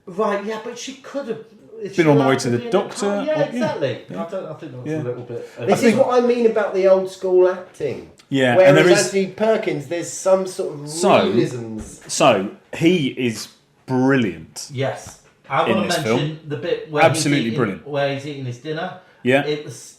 Right, yeah, but she could have Been on the way to the doctor, Yeah, or- yeah. exactly. Yeah. I think that was Yeah. a little bit. This is what I mean about the old school acting. Yeah, Whereas and there is. Anthony Perkins, there's some sort of So- realisms. So he is brilliant. Yes, I In want to this mention film. the bit where Absolutely he's eating, brilliant. where he's eating his dinner. Yeah. It was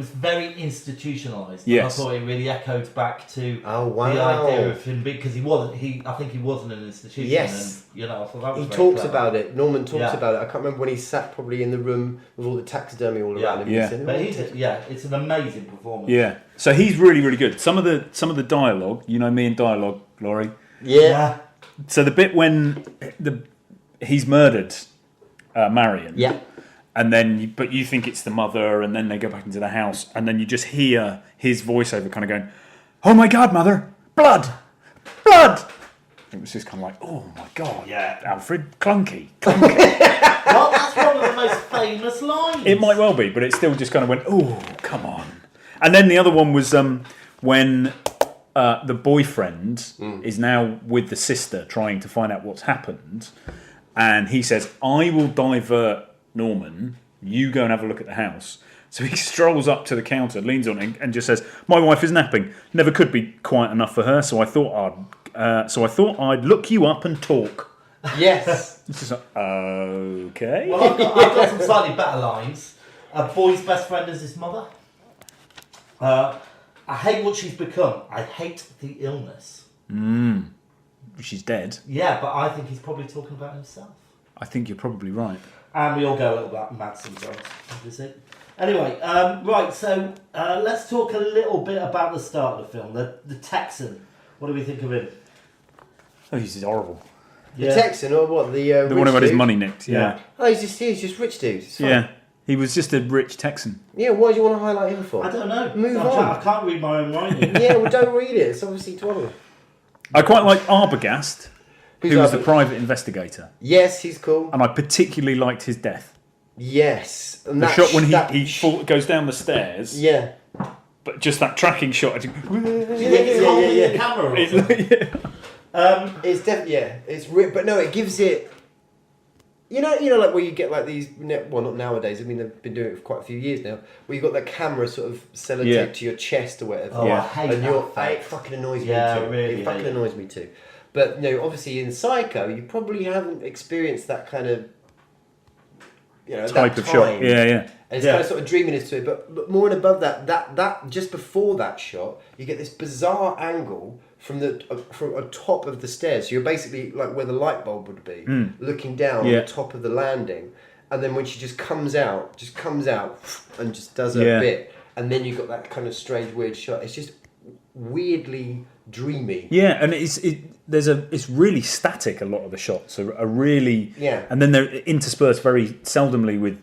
very institutionalised. Yes. I thought it really echoed back to Oh, wow. the idea of him because he wasn't. I think he wasn't an institution. Yes. And, I thought that was He very talks clever. about it. Norman talks Yeah. about it. I can't remember when he sat probably in the room with all the taxidermy all Yeah. around him. Yeah. He said, But "Oh, it's an amazing performance. Yeah. So he's really, really good. Some of the dialogue, me and dialogue, Laurie. yeah. So the bit when he's murdered Marion. Yeah. And then, but you think it's the mother, and then they go back into the house, and then you just hear his voiceover kind of going, "Oh my God, mother, blood, blood!" It was just kind of like, "Oh my God, Yeah. Alfred, clunky." Well, that's one of the most famous lines. It might well be, but it still just kind of went, "Oh, come on." And then the other one was when the boyfriend is now with the sister trying to find out what's happened, and he says, "I will divert Norman, you go and have a look at the house." So he strolls up to the counter, leans on it, and just says, "My wife is napping. Never could be quiet enough for her. So I thought I'd look you up and talk." Yes. It's just like, okay. Well, I've got some slightly better lines. A boy's best friend is his mother. I hate what she's become. I hate the illness. She's dead. Yeah, but I think he's probably talking about himself. I think you're probably right. And we all go a little bit mad sometimes, obviously. Anyway, right, so let's talk a little bit about the start of the film, the Texan. What do we think of him? Oh, he's horrible. The Texan or what? The one who had his dude? money nicked. Yeah. Oh, he's just rich dude. It's fine. Yeah. He was just a rich Texan. Yeah, why do you want to highlight him for? I don't know. Move I on. can't read my own writing. Yeah, well, don't read it. It's obviously twaddle. I quite like Arbogast, Who's who was the Arbogast? private investigator. Yes, he's cool. And I particularly liked his death. Yes. And The that shot when that he goes down the stairs, Yeah. but just that tracking shot. Do you think he's holding the camera or something? It's definitely but no, it gives it. You know, like where you get like these. Well, not nowadays. I mean, they've been doing it for quite a few years now. Where you got that camera sort of sellotaped to your chest or whatever. Oh, Yeah. I hate And that it fact. fucking annoys Yeah, me too. really It fucking hate it. annoys me too. But obviously in Psycho, you probably haven't experienced that kind of. Type that of shot. time. Yeah. And it's kind of sort of dreaminess to it, but more and above that just before that shot, you get this bizarre angle from a top of the stairs. So you're basically like where the light bulb would be, looking down on the top of the landing, and then when she just comes out and just does her bit, and then you've got that kind of strange weird shot. It's just weirdly dreamy. Yeah, and it's really static. A lot of the shots are really and then they're interspersed very seldomly with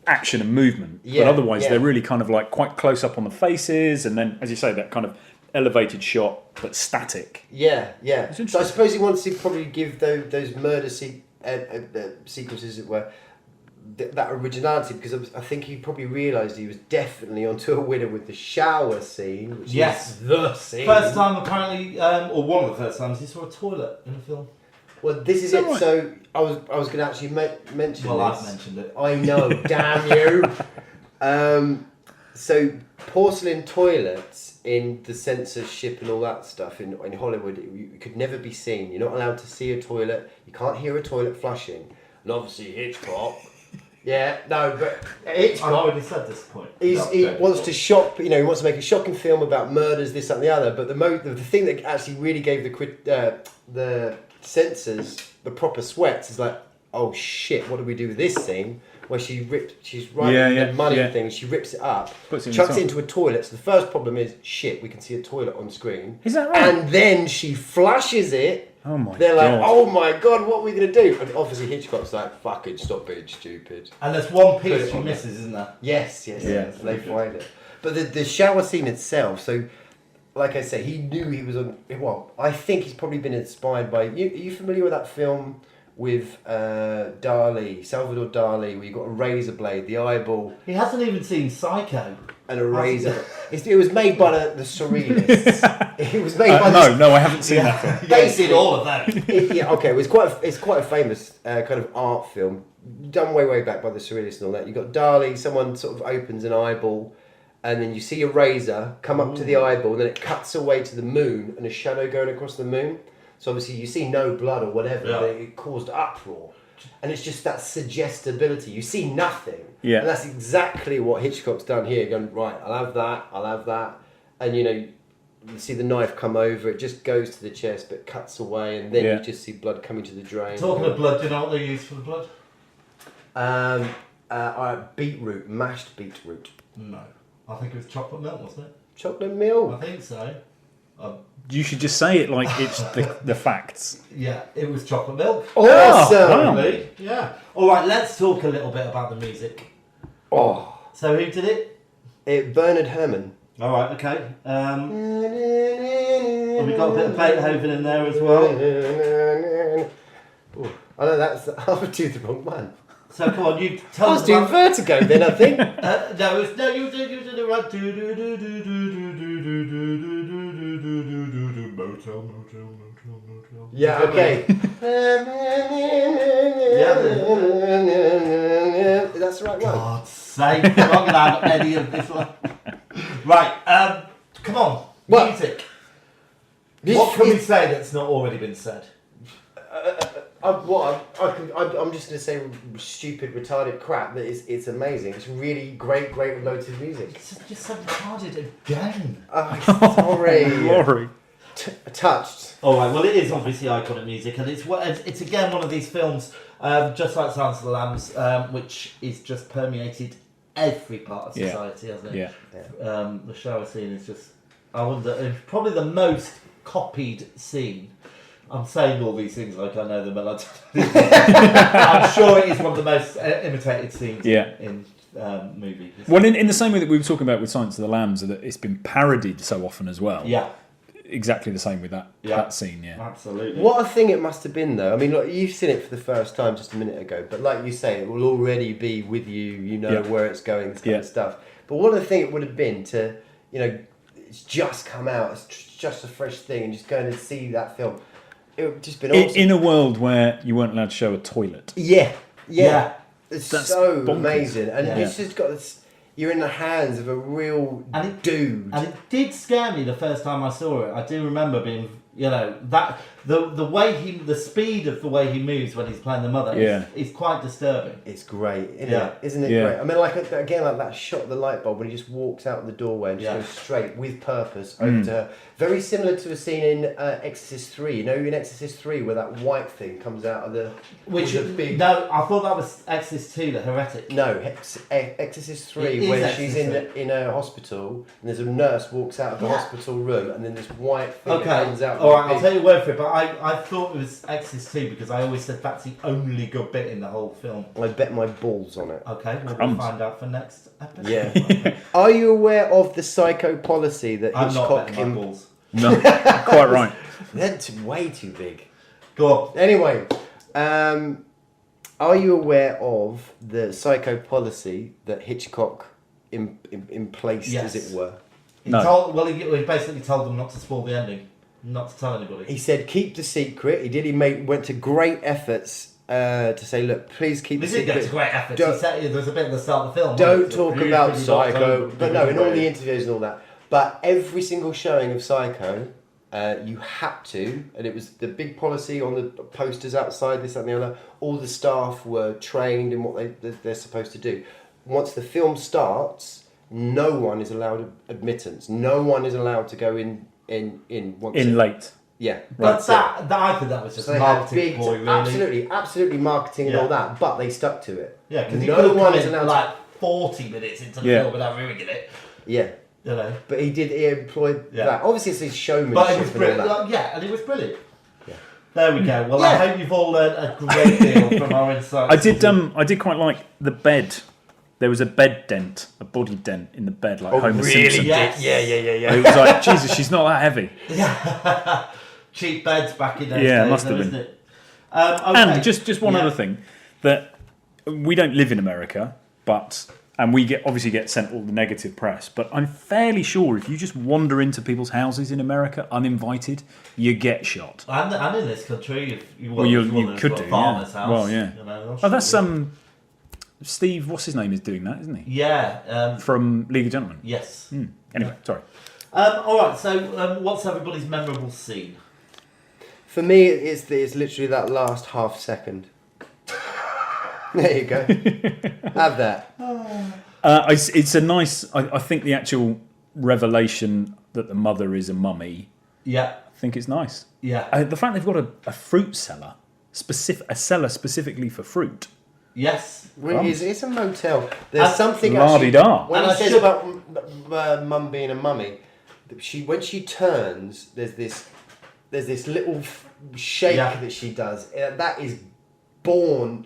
action and movement. Yeah, but otherwise yeah. they're really kind of like quite close up on the faces, and then as you say, that kind of elevated shot but static. Yeah. It's So I interesting. suppose he wants to probably give those murder sequences, as it were, that originality, because I think he probably realised he was definitely onto a winner with the shower scene, which Yes. is the scene. First time apparently, or one of the first times, he saw a toilet in a film. Well, this is that it. right? So I was going to actually mention Well, this. I've mentioned it. I know, damn you. So porcelain toilets in the censorship and all that stuff in Hollywood, it could never be seen. You're not allowed to see a toilet. You can't hear a toilet flushing. And obviously Hitchcock, Yeah, no, but I've Hitchcock, already said this point. he wants to shock, he wants to make a shocking film about murders, this, that, and the other. But the thing that actually really gave the censors the proper sweats is like, oh shit, what do we do with this scene? Where she's writing the money and things, she rips it up, chucks it into a toilet. So the first problem is, shit, we can see a toilet on screen. Is that right? And then she flushes it. Oh my They're God. like, oh my God, what are we going to do? And obviously Hitchcock's like, fucking stop being stupid. And there's one piece she misses, isn't there? Yes, they find it. But the shower scene itself, so like I say, he knew he was on, well, I think he's probably been inspired by, are you familiar with that film with Salvador Dali, where you got a razor blade, the eyeball. He hasn't even seen Psycho. And a razor. It was made by the surrealists. It was made by no, I haven't seen that film. They did all of that. Okay, it's quite a famous kind of art film, done way back by the surrealists and all that. You got Dali, someone sort of opens an eyeball, and then you see a razor come up to the eyeball, and then it cuts away to the moon and a shadow going across the moon. So obviously you see no blood or whatever, but it caused uproar. And it's just that suggestibility. You see nothing. Yeah. And that's exactly what Hitchcock's done here, going, right, I'll have that. And you see the knife come over, it just goes to the chest, but cuts away, and then you just see blood coming to the drain. Talking of blood, do you know what they use for the blood? Beetroot, mashed beetroot. No. I think it was chocolate milk, wasn't it? Chocolate milk? I think so. You should just say it like it's the facts. Yeah, it was chocolate milk. Awesome! Wow. Yeah. Alright, let's talk a little bit about the music. Oh. So who did it? Bernard Herrmann. Alright, okay. And we got a bit of Beethoven in there as well. I know I was doing the wrong one. So come on, you tell us. I was doing Vertigo then, I think. You did it right. Motel. Yeah, okay. That's the right one. God's sake, I'm not going to have any of this one. Right, come on. What? Music. What can we say that's not already been said? I'm just going to say stupid, retarded crap. That it's amazing. It's really great emotive music. It's just so retarded again. Oh, sorry. Laurie. Touched. All right. Well, it is obviously iconic music, and it's again one of these films, just like Silence of the Lambs, which is just permeated every part of society, hasn't it? Yeah. The shower scene is just, I wonder, it's probably the most copied scene. I'm saying all these things like I know them, but I'm sure it is one of the most imitated scenes in movies. Well, in the same way that we were talking about with Silence of the Lambs, that it's been parodied so often as well. Yeah. Exactly the same with that scene, Absolutely. What a thing it must have been, though. I mean, look, you've seen it for the first time just a minute ago, but like you say, it will already be with you. You know where it's going, this kind of stuff. But what a thing it would have been to, it's just come out, it's just a fresh thing, and just going and see that film. It would have just been awesome. In a world where you weren't allowed to show a toilet. Yeah. It's That's so bonkers. amazing, and it's just got this. You're in the hands of a real dude. And it did scare me the first time I saw it. I do remember being, that the way the speed of the way he moves when he's playing the mother is quite disturbing. It's great, isn't it great? I mean, like that shot of the light bulb when he just walks out the doorway and just goes straight with purpose over to her. Very similar to a scene in Exorcist 3. In Exorcist 3 where that white thing comes out of the big. No, I thought that was Exorcist 2, the heretic. No, Exorcist 3 where she's in a hospital and there's a nurse walks out of the hospital room and then this white thing comes out. All right, I'll take your word for it, but I thought it was Exorcist 2 because I always said that's the only good bit in the whole film. I bet my balls on it. Okay, we'll find out for next episode. Yeah. Are you aware of the psycho policy that I'm Hitchcock... not betting my balls. No, quite right. They're way too big. Go on. Anyway, are you aware of the psycho policy that Hitchcock emplaced, as it were? He basically told them not to spoil the ending, not to tell anybody. He said keep the secret. He went to great efforts to say, look, please keep the secret. He did go to great efforts. He said there was a bit at the start of the film. Don't talk about Psycho. But no, in all the interviews and all that. But every single showing of Psycho, you had to, and it was the big policy on the posters outside, this, that and the other, all the staff were trained in what they're supposed to do. Once the film starts, no one is allowed admittance. No one is allowed to go in late. Yeah. But that I think that was just So they marketing had ploy, really. absolutely marketing and all that, but they stuck to it. Yeah, because no one is allowed like 40 minutes into the film without ruining it. Yeah. You know. But he employed that. Obviously, it's his showmanship. But it was and all brilliant. that. Yeah, and it was brilliant. Yeah. There we go. Well, I hope you've all learned a great deal from our insights. I did quite like the bed. There was a bed dent, a body dent in the bed, like Homer Simpson. Yes. Yeah. It was like, Jesus, she's not that heavy. Yeah. Cheap beds back in those Yeah, days, must have though, been. isn't it? Okay. And just one other thing, that we don't live in America, and we obviously get sent all the negative press, but I'm fairly sure if you just wander into people's houses in America uninvited, you get shot. And in this country, if you Well, want, you could do, farmer's house. Well, yeah. You know, Oh, that's Steve, what's his name, is doing that, isn't he? Yeah. From League of Gentlemen. Yes. Anyway, sorry. All right. So, what's everybody's memorable scene? For me, it's literally that last half second. There you go. Have that. It's a nice. I think the actual revelation that the mother is a mummy. Yeah. I think it's nice. Yeah. The fact they've got a fruit cellar, a cellar specifically for fruit. Yes. Well, it's a motel. There's something La-di-da. when he says about mum being a mummy, when she turns, there's this little shake that she does. That is bored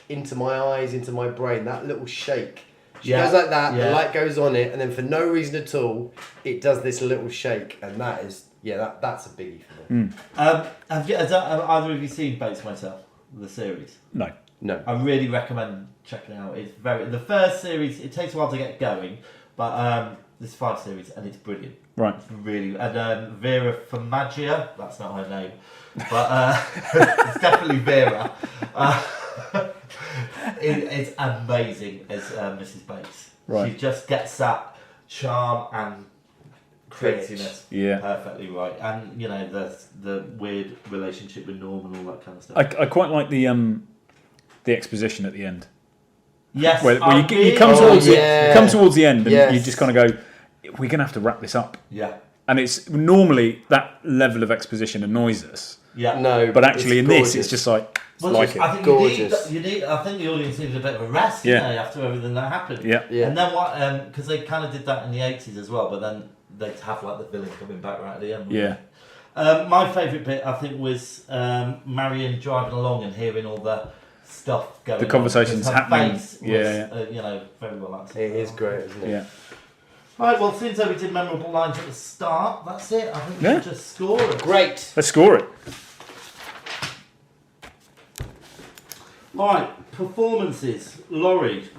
into my eyes, into my brain. That little shake. She goes like that. The light goes on it, and then for no reason at all, it does this little shake, and that is that's a biggie for me. Have either of you seen Bates Motel, the series? No. I really recommend checking it out. It's the first series. It takes a while to get going, but there's 5 series and it's brilliant. Right. It's really Vera Farmiga. That's not her name, but it's definitely Vera. It's amazing as Mrs. Bates. Right. She just gets that charm and craziness perfectly right, and you know the weird relationship with Norm and all that kind of stuff. I quite like the exposition at the end. Yes, where you come towards the end, and you just kind of go, "We're going to have to wrap this up." Yeah, and it's normally that level of exposition annoys us. Yeah, no, but actually in this, it's just like it. I think gorgeous. You need. I think the audience needed a bit of a rest, after everything that happened. Yeah. And then what? Because they kind of did that in the 80s as well, but then they'd have like the villain coming back right at the end. Yeah. My favourite bit, I think, was Marion driving along and hearing all the stuff going on. The conversations happening. Face was, you know, very well answered. It is great, isn't it? Yeah. Right, well, since we did memorable lines at the start, that's it. I think we should just score it. Great. Let's score it. Alright, performances. Laurie.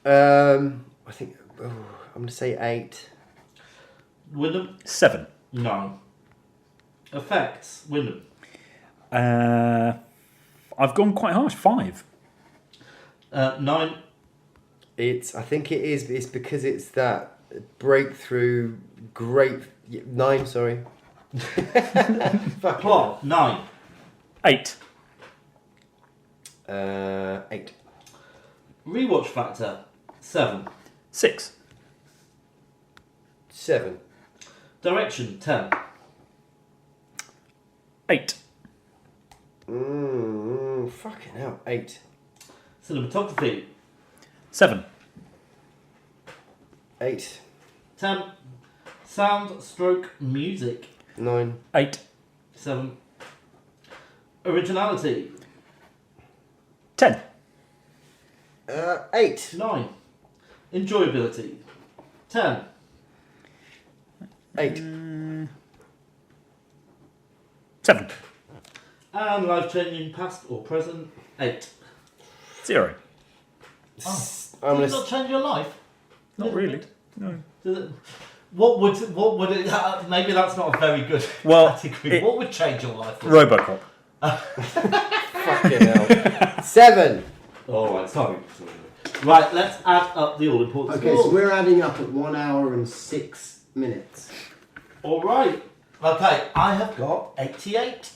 I think I'm going to say 8. Wyndham. 7. 9. Effects. Wyndham. I've gone quite harsh. 5. 9. I think it is. It's because it's that breakthrough. Great. 9. Sorry. Plot. 9. 8. 8. Rewatch factor. 7. 6. 7. Direction. 10. 8. Fucking hell. 8. Cinematography. 7. 8. 10. Sound stroke music. 9. 8. 7. Originality. 10. 8. 9. Enjoyability. 10. 8. 7. And life-changing past or present. 8. 0. Did it not change your life? Not really. No. Does it, what would it? Maybe that's not a very good category. What would change your life? Robocop. Fucking hell. 7. All right, sorry. Right, let's add up the all-important Okay, score. so we're adding up at 1 hour and 6 minutes. All right. Okay, I have got 88.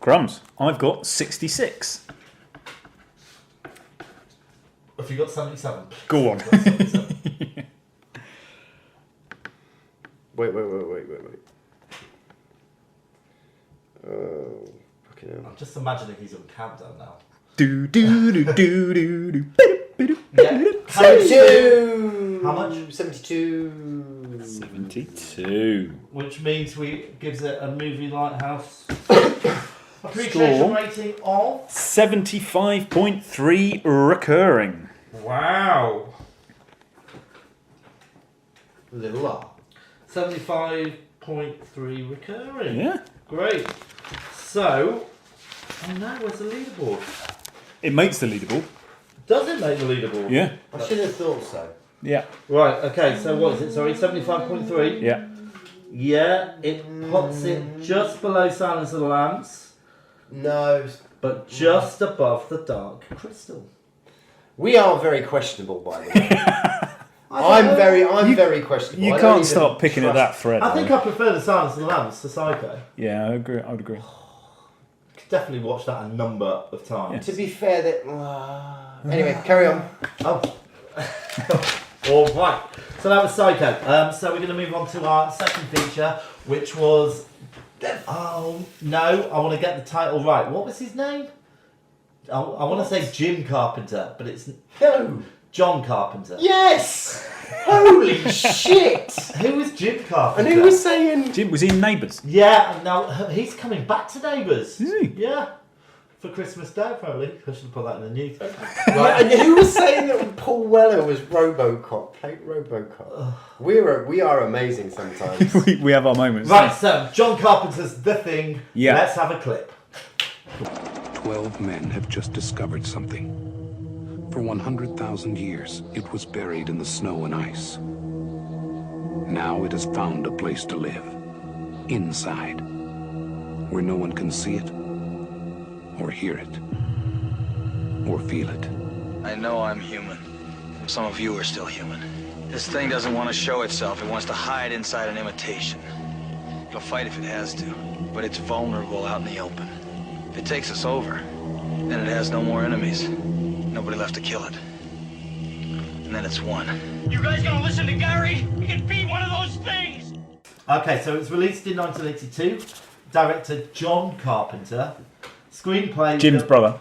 Crumbs. I've got 66. Have you got 77? Go on. Wait. Oh, fucking hell. I'm just imagining he's on countdown now. Do. Yeah. 72! How much? 72. 72. Which means gives it a movie Lighthouse appreciation Score. rating of 75.3 recurring. wow. Little R. 75.3 recurring. Yeah. Great. So, oh no, where's the leaderboard? It makes the leaderboard. Does it make the leaderboard? Yeah. I should have thought so. Yeah. Right, okay, so what is it? Sorry, 75.3? Yeah. Yeah, it puts it just below Silence of the Lambs, No. but just above the Dark Crystal. We are very questionable, by the way. I'm very questionable. You I don't can't even start picking at trust- that thread. I think though. I prefer the Silence of the Lambs to Psycho. Yeah, I agree. I would agree. Could definitely watch that a number of times. To be fair, that anyway, carry on. Oh. All right. So that was Psycho. So we're going to move on to our second feature, which was... Oh, no. I want to get the title right. What was his name? I want to say Jim Carpenter, but it's... No. John Carpenter. Yes. Holy shit. Who was Jim Carpenter? And who was saying? Jim was he in Neighbours? Yeah, now he's coming back to Neighbours. Is he? Yeah. For Christmas Day, probably. I should have put that in the news. Right, and who was saying that Paul Weller was RoboCop? Played RoboCop. We are amazing sometimes. we have our moments. Right, so John Carpenter's The Thing. Yeah. Let's have a clip. 12 men have just discovered something. For 100,000 years, it was buried in the snow and ice. Now it has found a place to live. Inside. Where no one can see it, or hear it, or feel it. I know I'm human. Some of you are still human. This thing doesn't want to show itself. It wants to hide inside an imitation. It'll fight if it has to, but it's vulnerable out in the open. If it takes us over, then it has no more enemies. Nobody left to kill it. And then it's won. You guys gonna listen to Gary? We can beat one of those things! Okay, so it was released in 1982. Director John Carpenter. Screenplay... Jim's brother.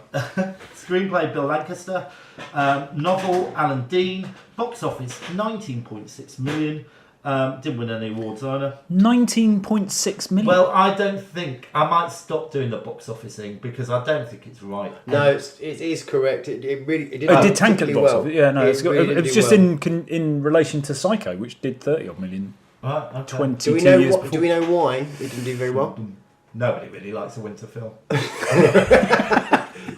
Screenplay Bill Lancaster. Novel Alan Dean. Box office 19.6 million. Didn't win any awards either. 19.6 million. Well, I don't think... I might stop doing the box office thing because I don't think it's right. No, it is correct. It really it did. It did tank at the box well. office. Yeah, no, it really was did just well. in relation to Psycho, which did 30 odd million. Right, okay. 22 Do we know years what? before. Do we know why it didn't do very well? Nobody really likes a winter film.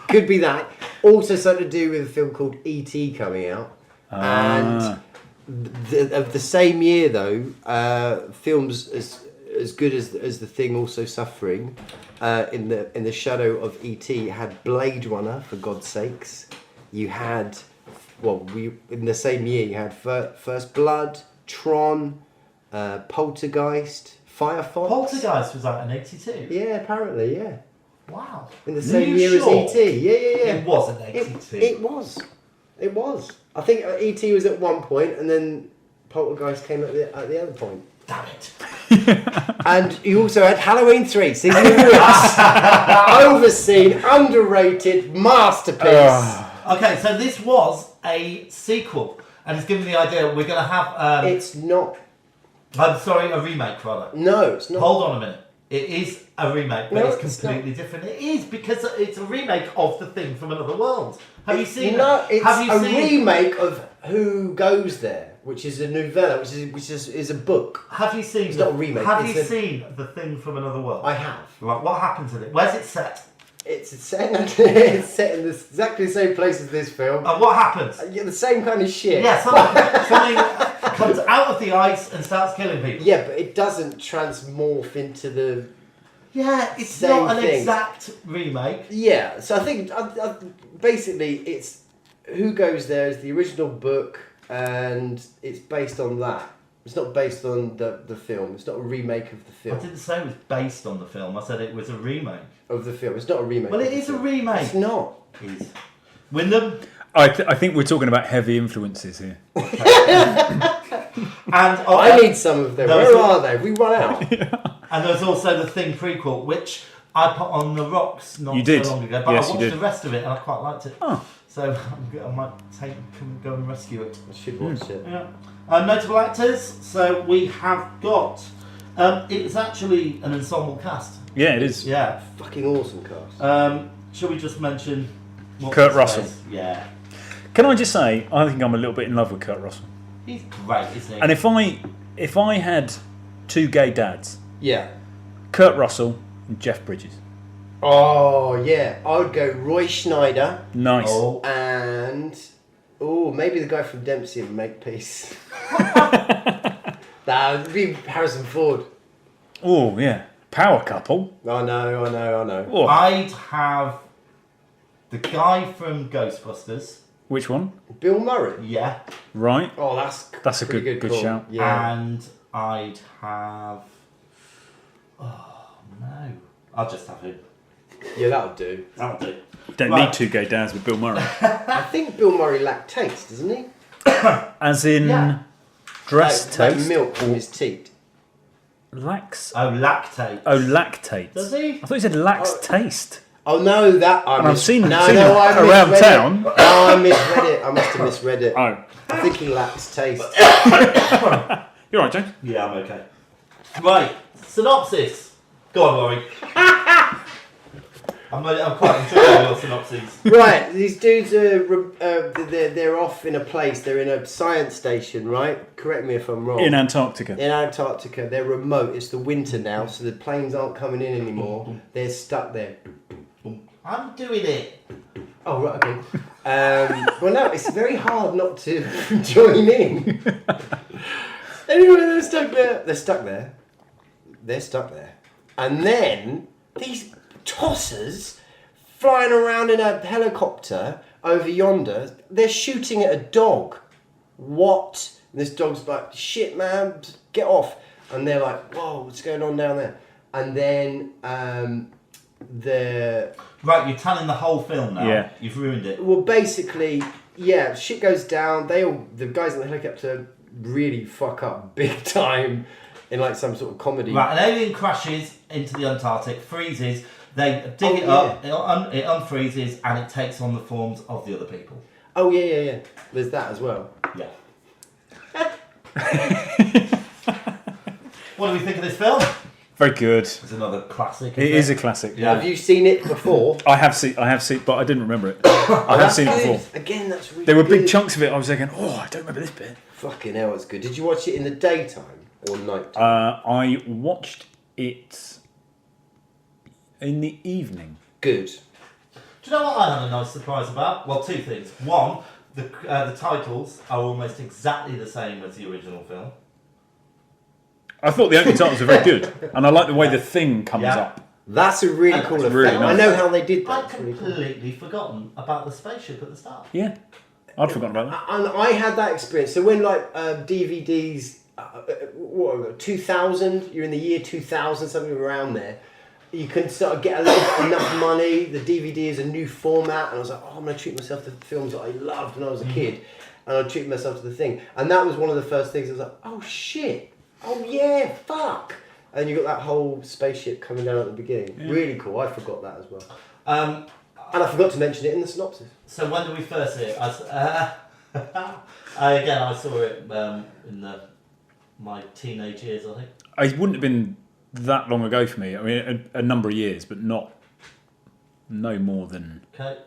Could be that. Also, something to do with a film called E.T. coming out, and of the same year though, films as good as The Thing also suffering. In the shadow of E.T. had Blade Runner, for God's sakes. You had in the same year you had First Blood, Tron, Poltergeist, Firefox. Poltergeist was out in 82. Yeah, apparently, yeah. Wow. In the Are same you year sure? as E.T. Yeah. It wasn't 82. It was. I think E.T. was at one point, and then Poltergeist came at the other point. Damn it. And you also had Halloween 3, Season of the Witch. Overseen, underrated masterpiece. Okay, so this was a sequel, and it's giving me the idea we're going to have... It's not. I'm sorry, a remake, rather. No, it's not. Hold on a minute. It is a remake, but No, it's it's completely different. It is, because it's a remake of The Thing from Another World. Have you seen No, it? it's Have you a seen remake of Who Goes There, which is a novella, which is a book. Have you seen... It's not a remake. Have it's you seen The Thing from Another World? I have. Right, what happens in it? Where's it set? It's set in exactly the same place as this film. And what happens? Yeah, the same kind of shit. Yeah, something comes out of the ice and starts killing people. Yeah, but it doesn't transmorph into the... Yeah, it's Same not an thing. exact remake. Yeah, so I think basically it's Who Goes There is the original book, and it's based on that. It's not based on the film. It's not a remake of the film. I didn't say it was based on the film. I said it was a remake Of the film. It's not a remake. Well, of it the is a film. remake. It's not. It is. Wyndham? I think we're talking about heavy influences here. And I need some of them. Where are they? We run out. And there's also the Thing prequel, which I put on the rocks not You did. so long ago, but Yes, I you watched did. the rest of it and I quite liked it. Oh. So I might go and rescue it. I should watch it. Yeah. Notable actors. So we have got. It's actually an ensemble cast. Yeah, it is. Yeah. Fucking awesome cast. Shall we just mention what's Kurt his Russell. face? Yeah. Can I just say, I think I'm a little bit in love with Kurt Russell. He's great, isn't he? And if I had two gay dads, Yeah. Kurt Russell and Jeff Bridges. Oh yeah, I would go Roy Schneider. Nice. Oh. And maybe the guy from Dempsey and Makepeace. Nah, it'd be Harrison Ford. Oh yeah, power couple. I know. Oh. I'd have the guy from Ghostbusters. Which one? Bill Murray. Yeah. Right. Oh, that's a pretty good call. shout. Yeah. And I'd have. Oh no! I'll just have him. Yeah, that'll do. That'll do. Don't Right. need two gay dads with Bill Murray. I think Bill Murray lactates, doesn't he? As in Yeah. dress like taste. milk from his teat. Lax. Oh, lactate. Oh, lactate. Does he? I thought you said lax taste. Oh no, that And I've seen no, him no, I around misread town. It. No, I misread it. I must have misread it. Oh, I think he lacks taste. you're right, James. Yeah, I'm okay. Right, synopsis. Go on, Laurie. I'm quite enjoying your synopses. Right, these dudes are they're off in a place. They're in a science station, right? Correct me if I'm wrong. In Antarctica. In Antarctica, they're remote. It's the winter now, so the planes aren't coming in anymore. They're stuck there. I'm doing it. Oh, right, okay. Well, no, it's very hard not to join in. Anyway, they're stuck there. They're stuck there. They're stuck there. And then these tossers flying around in a helicopter over yonder, they're shooting at a dog. What? And this dog's like, shit, man, get off. And they're like, whoa, what's going on down there? And then Right, you're telling the whole film now. Yeah. You've ruined it. well, basically, yeah, shit goes down. The guys in the helicopter really fuck up big time in like some sort of comedy. Right, an alien crashes into the Antarctic, freezes, they dig it up, it unfreezes, and it takes on the forms of the other people. Oh, yeah. There's that as well. Yeah. What do we think of this film? Very good. It's another classic. It is a classic. Yeah. Have you seen it before? I have seen, but I didn't remember it. I have seen it Good. before. Again, that's really There were good. big chunks of it. I was thinking, oh, I don't remember this bit. Fucking hell, it's good. Did you watch it in the daytime or night? I watched it in the evening. Good. Do you know what I had a nice surprise about? Well, two things. One, the titles are almost exactly the same as the original film. I thought the opening titles were very good, and I like the way the thing comes up. That's a really cool effect. really nice. I know how they did that. I'd It's really cool. completely forgotten about the spaceship at the start. Yeah, I'd forgotten about that. And I had that experience. So when like DVDs, 2000, you're in the year 2000, something around there, you can sort of get enough money. The DVD is a new format, and I was like, oh, I'm going to treat myself to films that I loved when I was a kid, and I'll treat myself to the thing. And that was one of the first things I was like, oh shit, oh yeah, fuck. And you got that whole spaceship coming down at the beginning. Yeah. Really cool. I forgot that as well. And I forgot to mention it in the synopsis. So when did we first see it? Again, I saw it in my teenage years, I think. It wouldn't have been that long ago for me. I mean, a number of years, but no more than. Okay.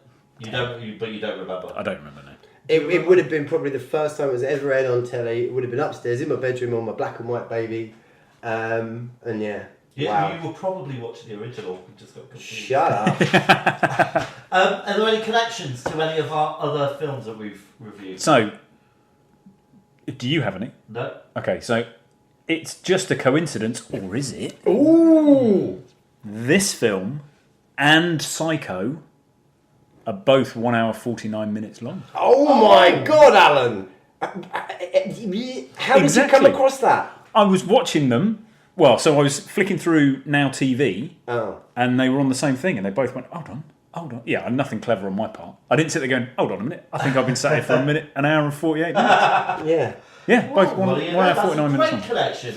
But you don't remember. I don't remember now. It would have been probably the first time it was ever aired on telly. It would have been upstairs in my bedroom on my black and white baby. And yeah. Wow. You were probably watching the original. We just got confused. Shut up. Are there any connections to any of our other films that we've reviewed? So, do you have any? No. Okay, so it's just a coincidence, or is it? Ooh. This film and Psycho are both 1 hour 49 minutes long. Oh my God, Alan. How did you come across that? I was watching them. Well, so I was flicking through Now TV, and they were on the same thing, and they both went, hold on. Yeah, nothing clever on my part. I didn't sit there going, hold on a minute. I think I've been sat here for an hour and 48 minutes. Yeah, both 1 hour 49 minutes Great collection.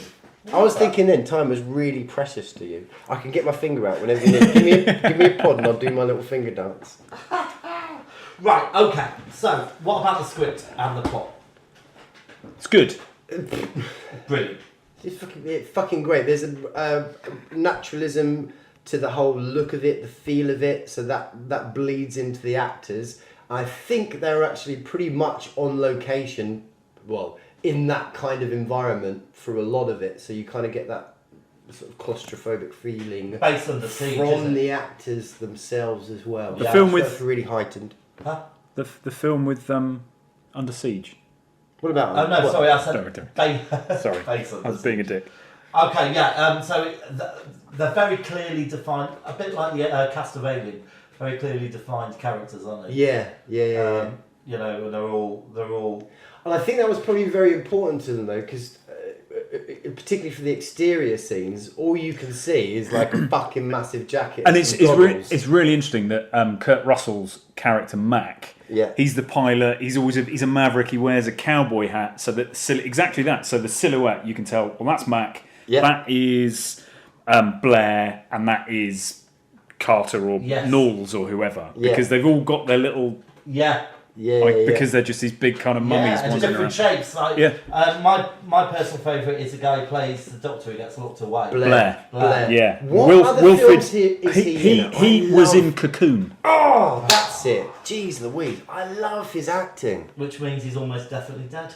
I was thinking then time was really precious to you. I can get my finger out whenever you need. Give me a pod and I'll do my little finger dance. Right, okay. So, what about the script and the plot? It's good. Brilliant. It's fucking great. There's a naturalism to the whole look of it, the feel of it, so that bleeds into the actors. I think they're actually pretty much on location, well, in that kind of environment for a lot of it, so you kind of get that sort of claustrophobic feeling based on the siege, from the actors themselves as well. The film with really heightened. Huh? The film with Under Siege. What about? Oh no, what? sorry, I said. Sorry, I was being a dick. Okay, yeah. So they're very clearly defined, a bit like the cast of Alien. Very clearly defined characters, aren't they? Yeah. You know, and they're all. And I think that was probably very important to them though, because particularly for the exterior scenes, all you can see is like a fucking massive jacket. And it's really interesting that Kurt Russell's character Mac. Yeah. He's the pilot. He's a maverick. He wears a cowboy hat, so that exactly that. So the silhouette, you can tell. Well, that's Mac. Yeah. That is Blair, and that is Carter or Knowles or whoever, because they've all got their little because they're just these big kind of mummies. And different shapes. Like, my personal favourite is the guy who plays the Doctor who gets locked away. Blair. Yeah. What other films is he in? He was in Cocoon. Oh, that's it. Jeez Louise, I love his acting. Which means he's almost definitely dead.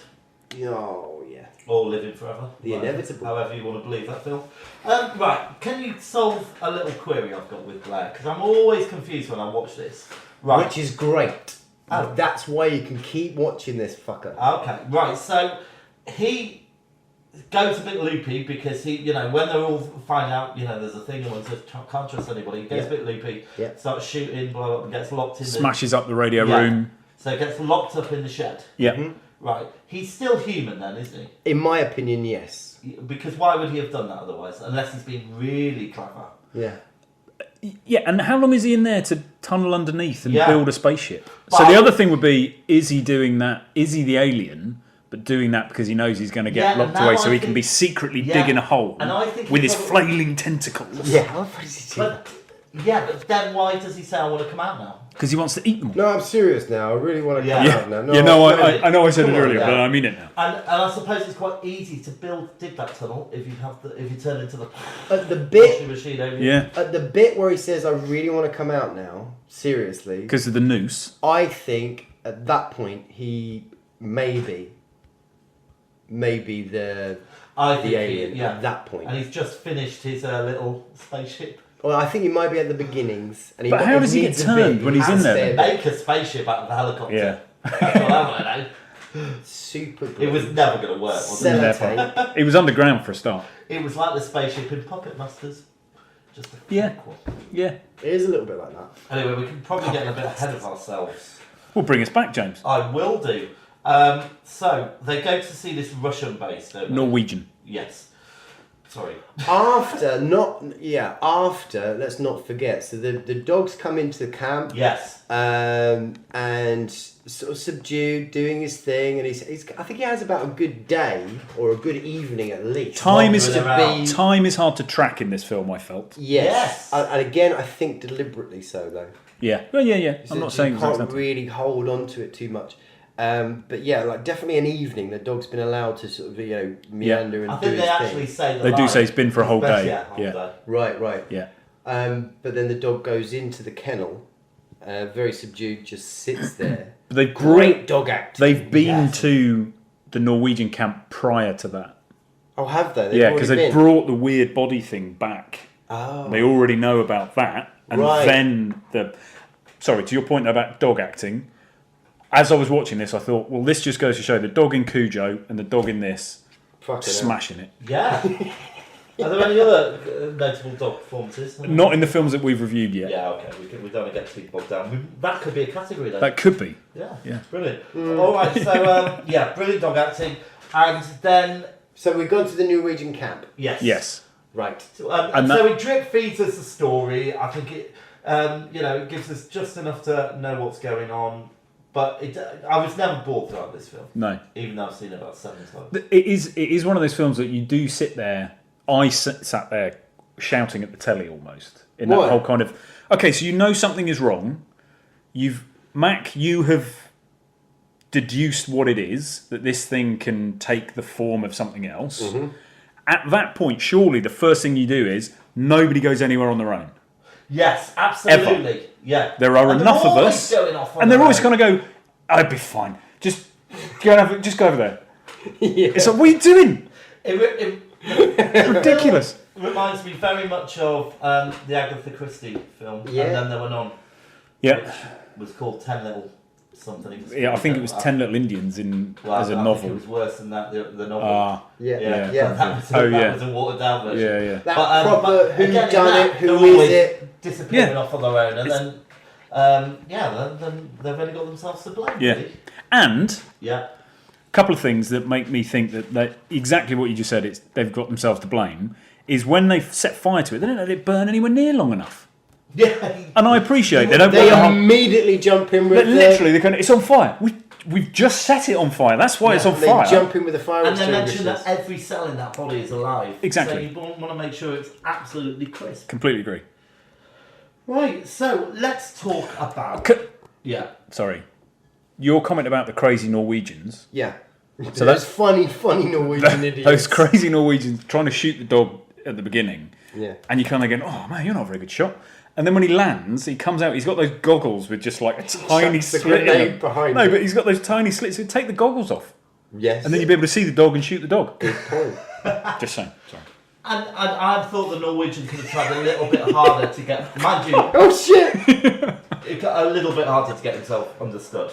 Oh yeah. Or living forever. The inevitable. However you want to believe that film. Right, can you solve a little query I've got with Blair? Because I'm always confused when I watch this. Right. Which is great. Oh. That's why you can keep watching this fucker. Okay, right, so he goes a bit loopy because he, when they're all find out, there's a thing and one says can't trust anybody, he gets a bit loopy, starts shooting, blow up and gets locked in Smashes up the radio room. So gets locked up in the shed. Yeah. Mm-hmm. Right. He's still human then, isn't he? In my opinion, yes. Because why would he have done that otherwise? Unless he's been really clever. Yeah. Yeah, and how long is he in there to tunnel underneath and Yeah. build a spaceship? But So the other thing would be, is he doing that? Is he the alien, but doing that because he knows he's going to get locked away, so he can be secretly digging a hole and I think with he his probably- flailing tentacles? Yeah, how far does he do? But then why does he say I want to come out now? Because he wants to eat them all. No, I'm serious now. I really want to come out now. I know I said it earlier, but I mean it now. And I suppose it's quite easy to dig that tunnel if you turn into the bit machine over At the bit where he says I really want to come out now, seriously, because of the noose. I think at that point he maybe the alien at that point. And he's just finished his little spaceship. Well, I think he might be at the beginnings. And But how does he get turned when he's in there? Make a spaceship out of the helicopter. Yeah. That's what I want to know. Super good. It was never going to work, was it? Never. It was underground for a start. It was like the spaceship in Puppet Masters. Just a Yeah. prequel. Yeah. It is a little bit like that. Anyway, we can probably get a bit ahead of ourselves. We'll bring us back, James. I will do. So, they go to see this Russian base, don't they? Norwegian. Yes. Sorry. After, let's not forget. So the dogs come into the camp. Yes. And sort of subdued, doing his thing, and he's I think he has about a good day or a good evening at least. Time is hard to track in this film, I felt. Yes. And again, I think deliberately so though. Yeah. Well, yeah. So I'm not saying you can't really hold on to it too much. But yeah, like definitely an evening. The dog's been allowed to sort of meander and I do think his they thing. actually say They do say it's been for a whole day. Yeah, whole day. Right. Yeah. But then the dog goes into the kennel, very subdued, just sits there. But they've Great dog acting. They've been to the Norwegian camp prior to that. Oh, have they? Yeah, because they brought the weird body thing back. Oh. They already know about that. And Right. then sorry, to your point about dog acting, as I was watching this, I thought, well, this just goes to show the dog in Cujo and the dog in this smashing it. Yeah. Are there any other notable dog performances? Not in the films that we've reviewed yet. Yeah, okay. We don't want to get too bogged down. That could be a category, though. That could be. Yeah. Brilliant. All right, so, brilliant dog acting. And then... So we've gone to the Norwegian camp. Yes. Right. So it drip feeds us the story. I think it, it gives us just enough to know what's going on. But I was never bored throughout this film. No. Even though I've seen it about 7 times. It is one of those films that you do sit there. I sat there shouting at the telly almost. In that whole kind of... Okay, so you know something is wrong. You have deduced what it is, that this thing can take the form of something else. Mm-hmm. At that point, surely the first thing you do is nobody goes anywhere on their own. Yes, absolutely. Ever. Yeah. There are enough of us, and they're always going to go, I'd be fine. Just go over there. Yeah. It's like, what are you doing? It's ridiculous. It reminds me very much of the Agatha Christie film. Yeah. And then there went on. Yeah. Which was called 10 Little something. Yeah, I think it was 10 Little Indians as a novel. I think it was worse than that, the novel. Yeah. That was a watered down version. Yeah. That proper who done it, who is it? Disappearing off on their own. And then they've only got themselves to blame. Yeah. Really. And a couple of things that make me think that exactly what you just said, they've got themselves to blame, is when they set fire to it, they don't let it burn anywhere near long enough. Yeah. And I appreciate they don't. They immediately jump in with literally, it's on fire. We've just set it on fire. That's why it's on fire. They jump in with the fire and they mention that every cell in that body is alive. Exactly. So you want to make sure it's absolutely crisp. Completely agree. Right. So let's talk about. Sorry. Your comment about the crazy Norwegians. Yeah. So those funny Norwegian idiots. Those crazy Norwegians trying to shoot the dog at the beginning. Yeah. And you kind of go, oh man, you're not a very good shot. And then when he lands, he comes out, he's got those goggles with just like a tiny slit in them. Behind no, but he's got those tiny slits. So take the goggles off. Yes. And then you'll be able to see the dog and shoot the dog. Good point. Just saying. Sorry. And I thought the Norwegian could have tried a little bit harder to get... Mind you... Oh, shit! It got a little bit harder to get himself understood.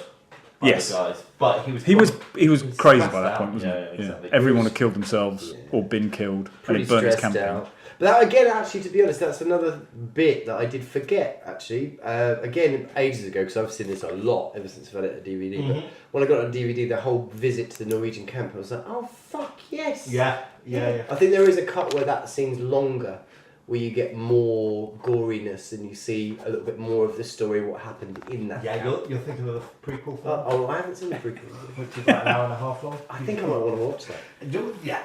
Yes. The guys. But he was crazy by that point, wasn't he? Yeah, exactly. Everyone had killed themselves or been killed. And he burnt his camp down. But that, again, actually, to be honest, that's another bit that I did forget, actually. Again, ages ago, because I've seen this a lot ever since I've had it on DVD. Mm-hmm. But when I got it on DVD, the whole visit to the Norwegian camp, I was like, oh, fuck, yes. Yeah. I think there is a cut where that seems longer, where you get more goriness and you see a little bit more of the story, what happened in that camp. You're thinking of the prequel film? I haven't seen the prequel. Which is about an hour and a half long. I think I might want to watch that. Yeah.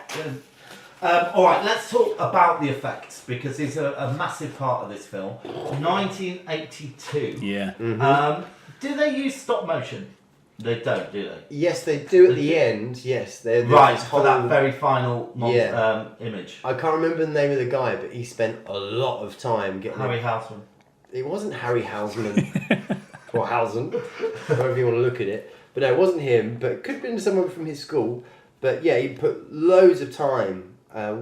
All right, let's talk about the effects, because it's a massive part of this film. 1982. Yeah. Mm-hmm. Do they use stop motion? They don't, do they? Yes, they do at the end. Yes, they're right for that very final image. I can't remember the name of the guy, but he spent a lot of time getting Harry Houseman. It wasn't Harry Houseman or Housen, however you want to look at it. But no, it wasn't him. But it could have been someone from his school. But yeah, he put loads of time.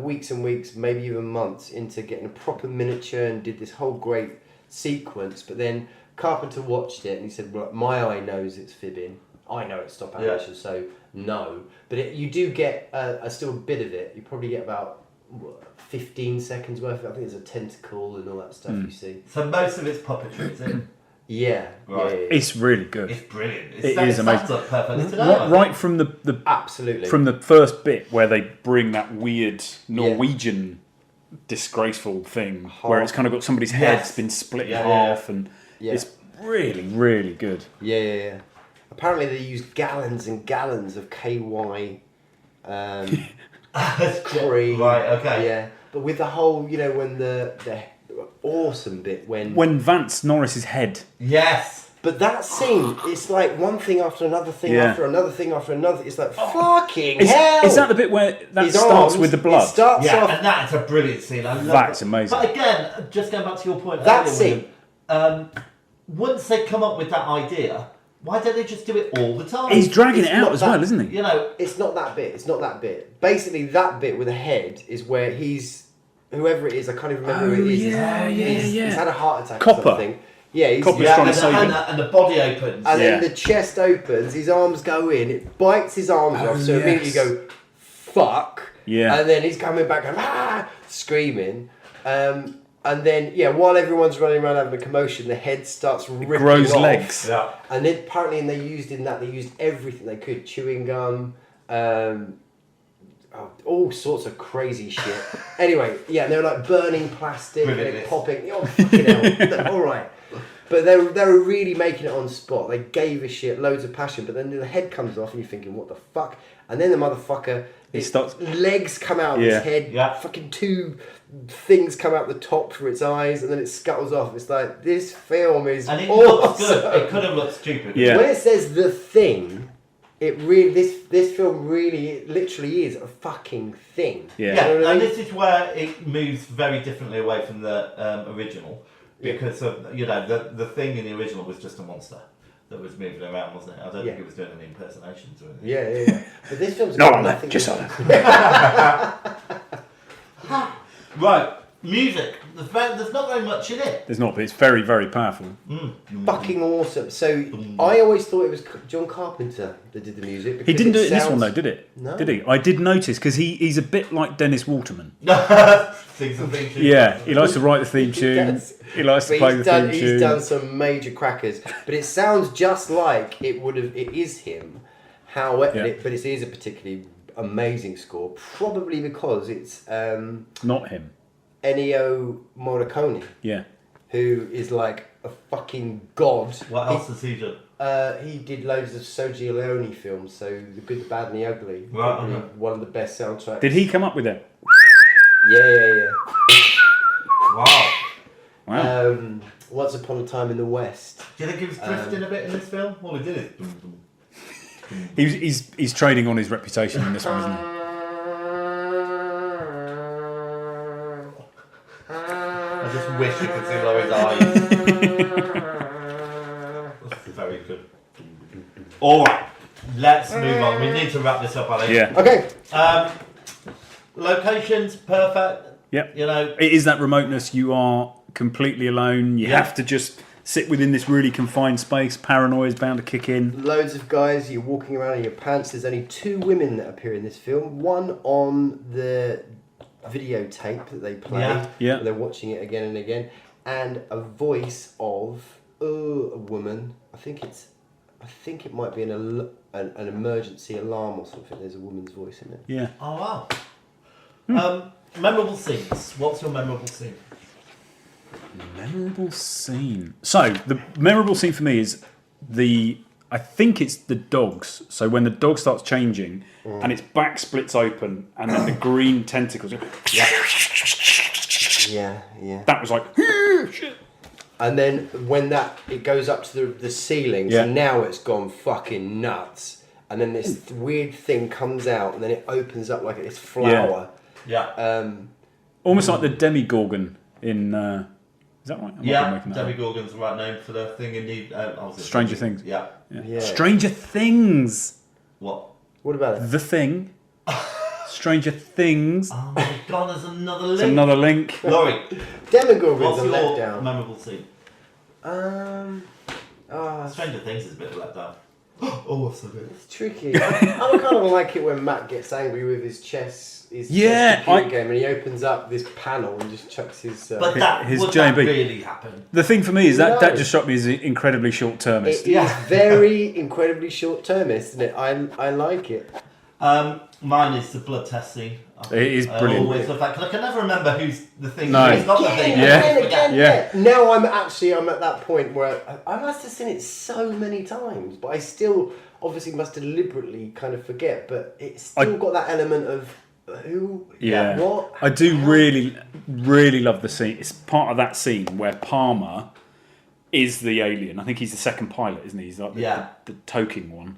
Weeks and weeks, maybe even months, into getting a proper miniature and did this whole great sequence. But then Carpenter watched it and he said, well, my eye knows it's fibbing. I know it's stop animation, so no. But you do get still a bit of it. You probably get about 15 seconds worth of it. I think there's a tentacle and all that stuff you see. So most of it's puppetry, is it? Yeah. Right. Yeah. It's really good. It's brilliant. It is amazing. Right from the absolutely from the first bit where they bring that weird Norwegian disgraceful thing where it's kind of got somebody's head's been split in half and it's really, really good. Yeah. Apparently they used gallons and gallons of KY cream. Right, okay. Yeah. But with the whole, when the awesome bit when Vance Norris's head. Yes. But that scene, it's like one thing after another thing after another thing after another. It's like, fucking hell! Is that the bit where that starts with the blood? It starts off... and that's a brilliant scene. I love That's it. amazing. But again, just going back to your point that earlier, scene... once they come up with that idea, why don't they just do it all the time? He's dragging it out as well, isn't he? It's not that bit. Basically, that bit with the head is where he's... Whoever it is, I can't even remember who it is. He's had a heart attack or something. Yeah, he's trying to save him. And the body opens. And then the chest opens, his arms go in, it bites his arms off, so immediately you go, fuck. Yeah. And then he's coming back and screaming. And then, while everyone's running around having a commotion, the head starts ripping grows off. legs. Yeah. And then apparently, they used everything they could. Chewing gum, all sorts of crazy shit. Anyway, and they were like burning plastic, and they're popping. Oh, fucking hell. All right. But they were really making it on spot. They gave a shit, loads of passion. But then the head comes off and you're thinking, what the fuck? And then the motherfucker... legs come out of his head, fucking two things come out the top for its eyes, and then it scuttles off. It's like, this film is and it awesome. looks good. It could have looked stupid. Yeah. When it says The Thing, it really this film really, it literally is a fucking thing. Yeah, you know what I mean? and this is where it moves very differently away from the original, because of the thing in the original was just a monster that was moving around, wasn't it? I don't think it was doing any impersonations or anything. Yeah. But this film's nothing. Just on it. Right, music. There's not very much in it. There's not, but it's very, very powerful. Fucking awesome. So I always thought it was John Carpenter that did the music. He didn't do it in this one though, did it? No. Did he? I did notice because he's a bit like Dennis Waterman. Sings the theme tune. Yeah, he likes to write the theme tune. He likes to play the theme tune. He's done some major crackers, but it sounds just like it would have. It is him. But it is a particularly amazing score, probably because it's not him. Ennio Morricone. Yeah. Who is like a fucking god. What else has he done? He did loads of Sergio Leone films, so The Good, the Bad and the Ugly. Right, one of the best soundtracks. Did he come up with it? Yeah. Wow. Once Upon a Time in the West. Do you think he was drifting a bit in this film? All he did is... He's trading on his reputation in this one, isn't he? I just wish you could see Laurie's eyes. That's very good. Alright, let's move on. We need to wrap this up, Ali. Yeah. Okay. Locations, perfect. Yep. It is that remoteness. You are completely alone. You have to just sit within this really confined space. Paranoia is bound to kick in. Loads of guys, you're walking around in your pants. There's only 2 women that appear in this film. One on the videotape that they play. Yeah. They're watching it again and again. And a voice of a woman. I think it might be an emergency alarm or something. There's a woman's voice in it. Yeah. Oh, wow. Memorable scenes. What's your memorable scene? Memorable scene. So the memorable scene for me is I think it's the dogs. So when the dog starts changing and its back splits open and then the green tentacles. Yeah. That was like shit. And then when it goes up to the ceiling, so now it's gone fucking nuts. And then this weird thing comes out and then it opens up like this flower. Yeah. Almost like the Demigorgon in... is that right? Demigorgon's the right name for the thing in the... Stranger Things. Yeah. Stranger Things. What? What about it? The Thing. Stranger Things. Oh my god, there's another link. It's another link. Laurie, Demogorgon's what's a your letdown. memorable scene? Stranger Things is a bit of a letdown. Oh, I've said it. It's tricky. I kind of like it when Matt gets angry with his chess computer game and he opens up this panel and just chucks his... But that really happen? The thing for me is that just struck me as incredibly short-termist. It is very incredibly short-termist, isn't it? I like it. Mine is the blood test scene. It is brilliant. Always love that, 'cause I can never remember who's the thing. No. Who's not the thing. Yeah. Now I'm at that point where I must have seen it so many times, but I still obviously must deliberately kind of forget. But it's still got that element of who, what. I do really, really love the scene. It's part of that scene where Palmer is the alien. I think he's the second pilot, isn't he? He's like the toking one,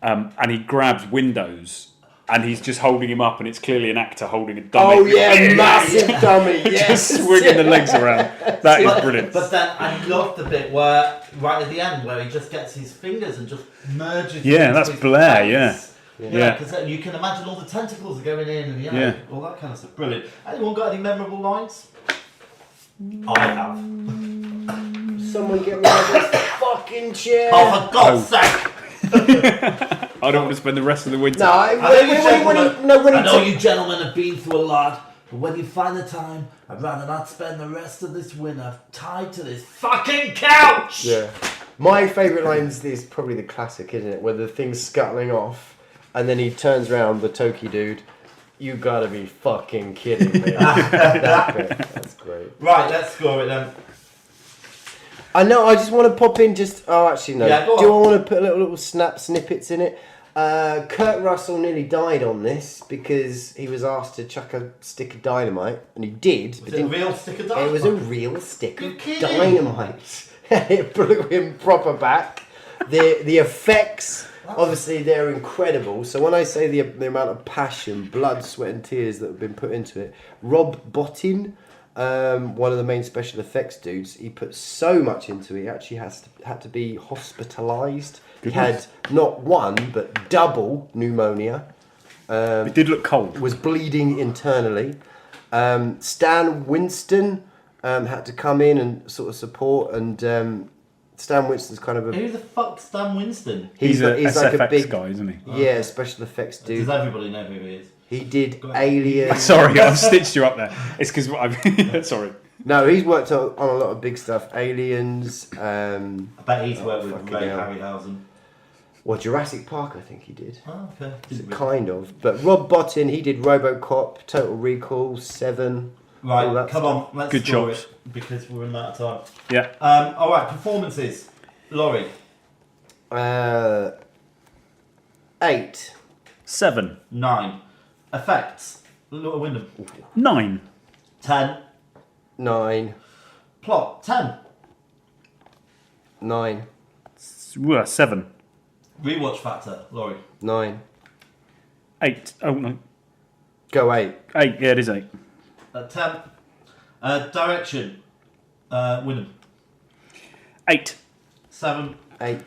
and he grabs Windows. And he's just holding him up, and it's clearly an actor holding a dummy. Oh yeah, massive dummy, yes. Just swinging the legs around. That is brilliant. But then I love the bit where, right at the end, where he just gets his fingers and just merges. Yeah, that's Blair. Face. Yeah, because you can imagine all the tentacles are going in, and all that kind of stuff. Brilliant. Anyone got any memorable lines? I have. Someone get me out of this fucking chair. Oh, for God's sake! I don't want to spend the rest of the winter. No, I know when you gentlemen have been through a lot, but when you find the time, I'd rather not spend the rest of this winter tied to this fucking couch! Yeah. My favourite line is probably the classic, isn't it? Where the thing's scuttling off, and then he turns around, the Toki dude. You gotta be fucking kidding me. That bit. That's great. Right, let's score it then. I know, I just want to pop in oh, actually, no. Yeah, go Do on. I want to put little snippets in it? Kurt Russell nearly died on this because he was asked to chuck a stick of dynamite, and he did. Was it a real stick of dynamite? It was a real stick You're of kidding. dynamite. It blew him proper back. The effects, obviously, they're incredible. So when I say the amount of passion, blood, sweat and tears that have been put into it, Rob Bottin, one of the main special effects dudes, he put so much into it, he actually had to be hospitalised. He had not one, but double pneumonia. It did look cold. Was bleeding internally. Stan Winston had to come in and sort of support, and Stan Winston's kind of a... Who the fuck's Stan Winston? He's a like SFX a big guy, isn't he? Yeah, special effects dude. Does everybody know who he is? He did Alien. Sorry, I've stitched you up there. It's because sorry. No, he's worked on a lot of big stuff. Aliens. I bet he's worked with fucking Ray hell. Harryhausen. Well, Jurassic Park, I think he did. Oh, okay. Didn't really- Kind of. But Rob Bottin, he did RoboCop, Total Recall, Seven. all Right, that come stuff. on, let's Good score chops. it because we're running out of time. Yeah. All right, performances. Laurie. 8. 7. 9. Effects. Wyndham. 9. 10. 9. Plot. 10. 9. 7. Rewatch factor. Laurie. 9. 8. Oh no. Go 8. 8. Yeah, it is 8. 10. Direction. Wyndham. 8. 7. 8.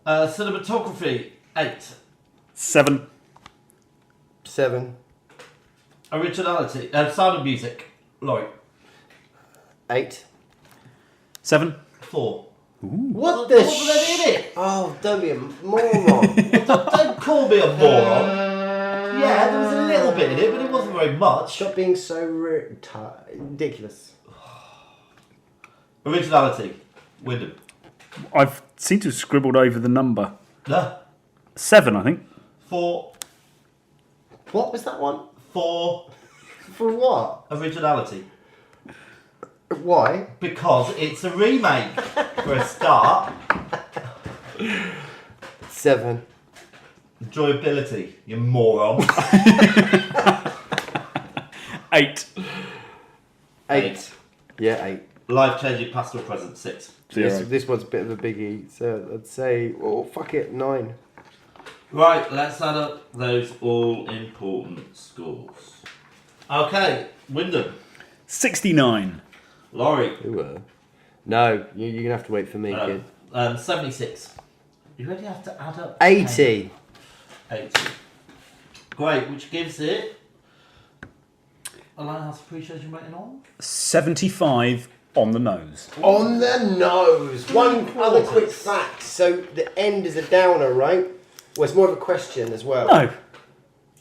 Cinematography. 8. 7. 7. Originality. Sound of music. Laurie. 8. 7. 4. What the in it? Oh, don't be a moron. Don't call me a moron. Yeah, there was a little bit in it, but it wasn't very much. Stop being so ridiculous. Originality. Wyndham. I've seemed to have scribbled over the number. No. 7, I think. 4. What was that one? 4. For what? Originality. Why? Because it's a remake, for a start. 7. Enjoyability, you moron. 8. 8. Yeah, 8. Life-changing past or present. 6. 0. This one's a bit of a biggie, so I'd say, oh, fuck it, 9. Right, let's add up those all-important scores. Okay, Wyndham. 69. Laurie. No, you're going to have to wait for me, kid. 76. You really have to add up. 80. 80. Great, which gives it a Lighthouse appreciation rating on? 75 on the nose. On the nose. One other quick fact. So the end is a downer, right? Well, it's more of a question as well. No.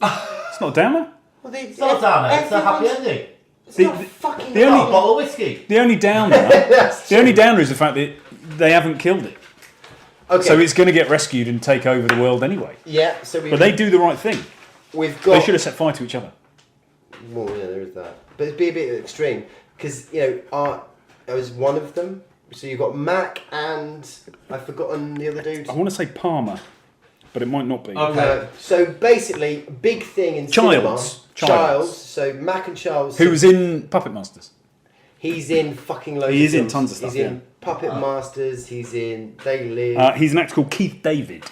It's not a downer. Well, It's not a downer, it's a happy ending. It's not fucking the only- Not a bottle of whiskey. The only downer. That's The only true. downer is the fact that they haven't killed it. Okay. So it's going to get rescued and take over the world anyway. Yeah, so But they do the right thing. we've got... They should have set fire to each other. Well, yeah, there is that. But it'd be a bit extreme. Because, I was one of them. So you've got Mac and... I've forgotten the other dude. I want to say Palmer, but it might not be. Okay. So basically, big thing in cinema... Childs. So Mac and Charles... Who was in Puppet Masters? He's in fucking loads He of is in films. tons of stuff, He's in yeah. Puppet Masters. He's in They Live. He's an actor called Keith David.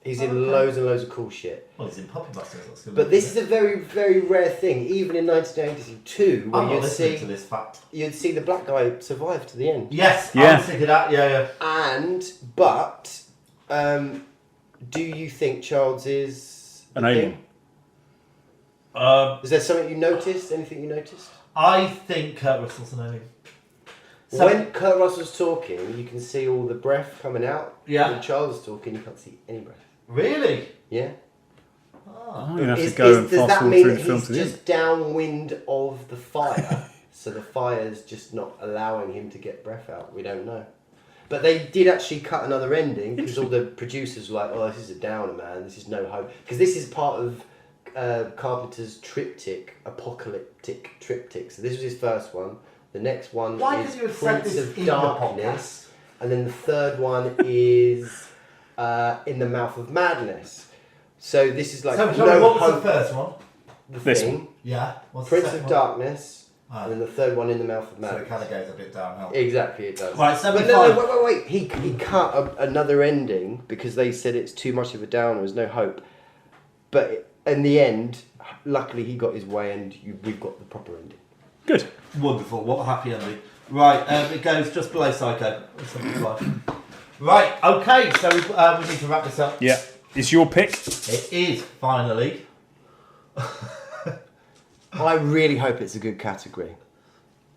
He's in loads and loads of cool shit. Well, it's in Puppet Busters. That's good. But this is a very, very rare thing. Even in 1982, where I'm not you'd listening see... to this fact. You'd see the black guy survive to the end. Yes, I Yeah. was thinking that, yeah. But, do you think Childs is An the alien. king? Is there something you noticed? Anything you noticed? I think Kurt Russell's an alien. When Kurt Russell's talking, you can see all the breath coming out. Yeah. When Charles is talking, you can't see any breath. Really? Yeah. I'm going to have to go and does fast that forward mean through that the film he's to the end. just downwind of the fire? So the fire's just not allowing him to get breath out? We don't know. But they did actually cut another ending because all the producers were like, oh, this is a downer, man. This is no hope. Because this is part of Carpenter's apocalyptic triptych. So this was his first one. The next one is Prince of Darkness. And then the third one is In the Mouth of Madness. So this is like So, no what was hope. the first one? The This Thing, one. Yeah. What's Prince the of second Darkness, one? and then the third one In the Mouth of So it Madness. kind of goes a bit downhill. Exactly, it does. Right, But 75. no, wait. He cut another ending because they said it's too much of a downer. There's no hope. But in the end, luckily he got his way, and we've got the proper ending. Good. Wonderful. What a happy ending. Right, it goes just below Psycho. 75. Right, okay, so we need to wrap this up. Yeah. It's your pick. It is, finally. I really hope it's a good category.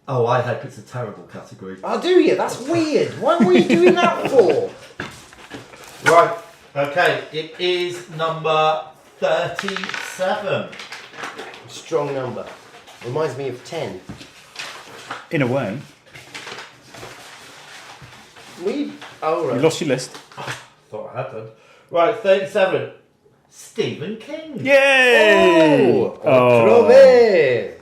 Oh, I hope it's a terrible category. Oh, do you? That's weird. What were you doing that for? Right, okay, it is number 37. Strong number. Reminds me of 10. In a way. Oh, right. You lost your list. Thought I had done. Right, 37. Stephen King. Yay! Otro vez.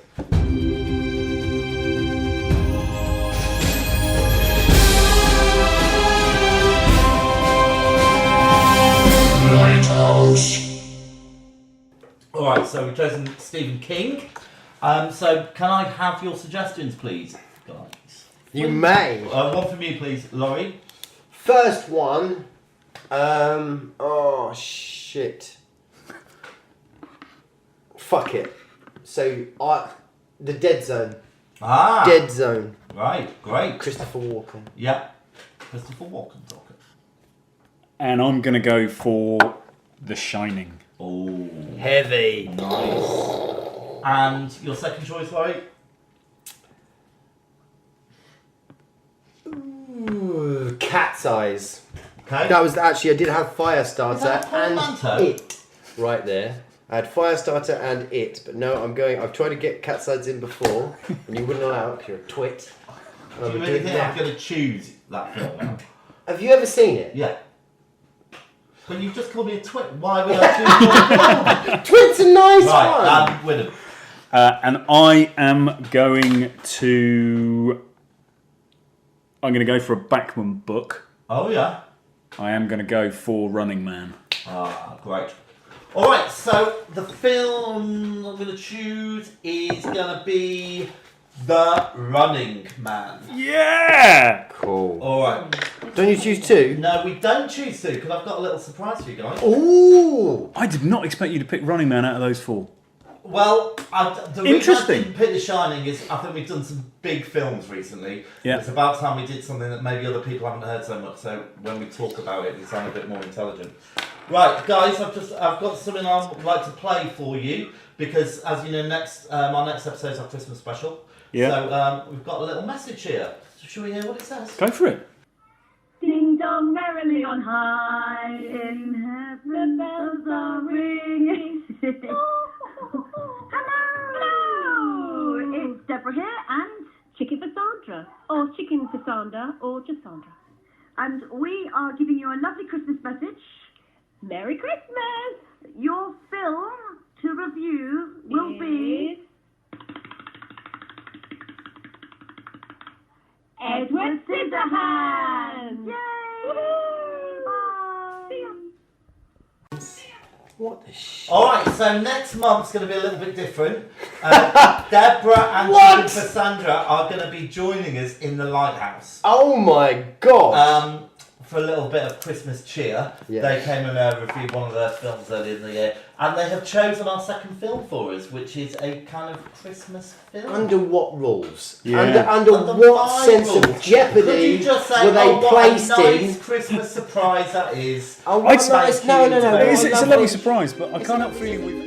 Lighthouse. Alright, so we've chosen Stephen King. So can I have your suggestions, please, guys? You may. One from you, please, Laurie. First one. Oh, shit. Fuck it. So, The Dead Zone. Ah. Dead Zone. Right, great. Christopher Walken. Yeah. Christopher Walken. And I'm going to go for The Shining. Oh. Heavy. Nice. And your second choice, Laurie? Ooh, Cat's Eyes. Okay. That was actually, I did have Firestarter Is that a and portmanteau? It right there. I had Firestarter and It, but no, I've tried to get Cat's Eyes in before, and you wouldn't allow it because you're a twit. And Do I'm you really doing think that. I'm going to choose that film now? Have you ever seen it? Yeah. But you've just called me a twit. Why would I choose your film? Twit's a nice Right, one. Wyndham. And I am going to... I'm going to go for a Bachman book. Oh, yeah. I am going to go for Running Man. Ah, great. Alright, so the film I'm going to choose is going to be The Running Man. Yeah! Cool. Alright. Don't you choose two? No, we don't choose to, because I've got a little surprise for you guys. Ooh! I did not expect you to pick Running Man out of those four. Well, the reason I Interesting. didn't pick The Shining is I think we've done some big films recently. Yeah. It's about time we did something that maybe other people haven't heard so much, so when we talk about it, we sound a bit more intelligent. Right, guys, I've got something I would like to play for you, because as you know, our next episode is our Christmas special. Yeah. So we've got a little message here. So should we hear what it says? Go for it. Ding dong merrily on high, in heaven bells are ringing. Hello! It's Deborah here and Chicken for Sandra, or Chicken for Sandra, or just Sandra. And we are giving you a lovely Christmas message. Merry Christmas! Your film to review will be Edward Scissorhands! Yay! Bye! See ya! What the shit? Alright, so next month's going to be a little bit different. Deborah and What? Chicken for Sandra are going to be joining us in the Lighthouse. Oh my god! For a little bit of Christmas cheer. Yeah. They came and reviewed one of their films earlier in the year. And they have chosen our second film for us, which is a kind of Christmas film. Under what rules? Yeah. Under Under what my sense rules. of jeopardy Could you just say, were they oh, what placed a nice in? Christmas surprise that is. Oh, I'd no, say- no, no, no. It's a lovely surprise, but I can't help feeling we've...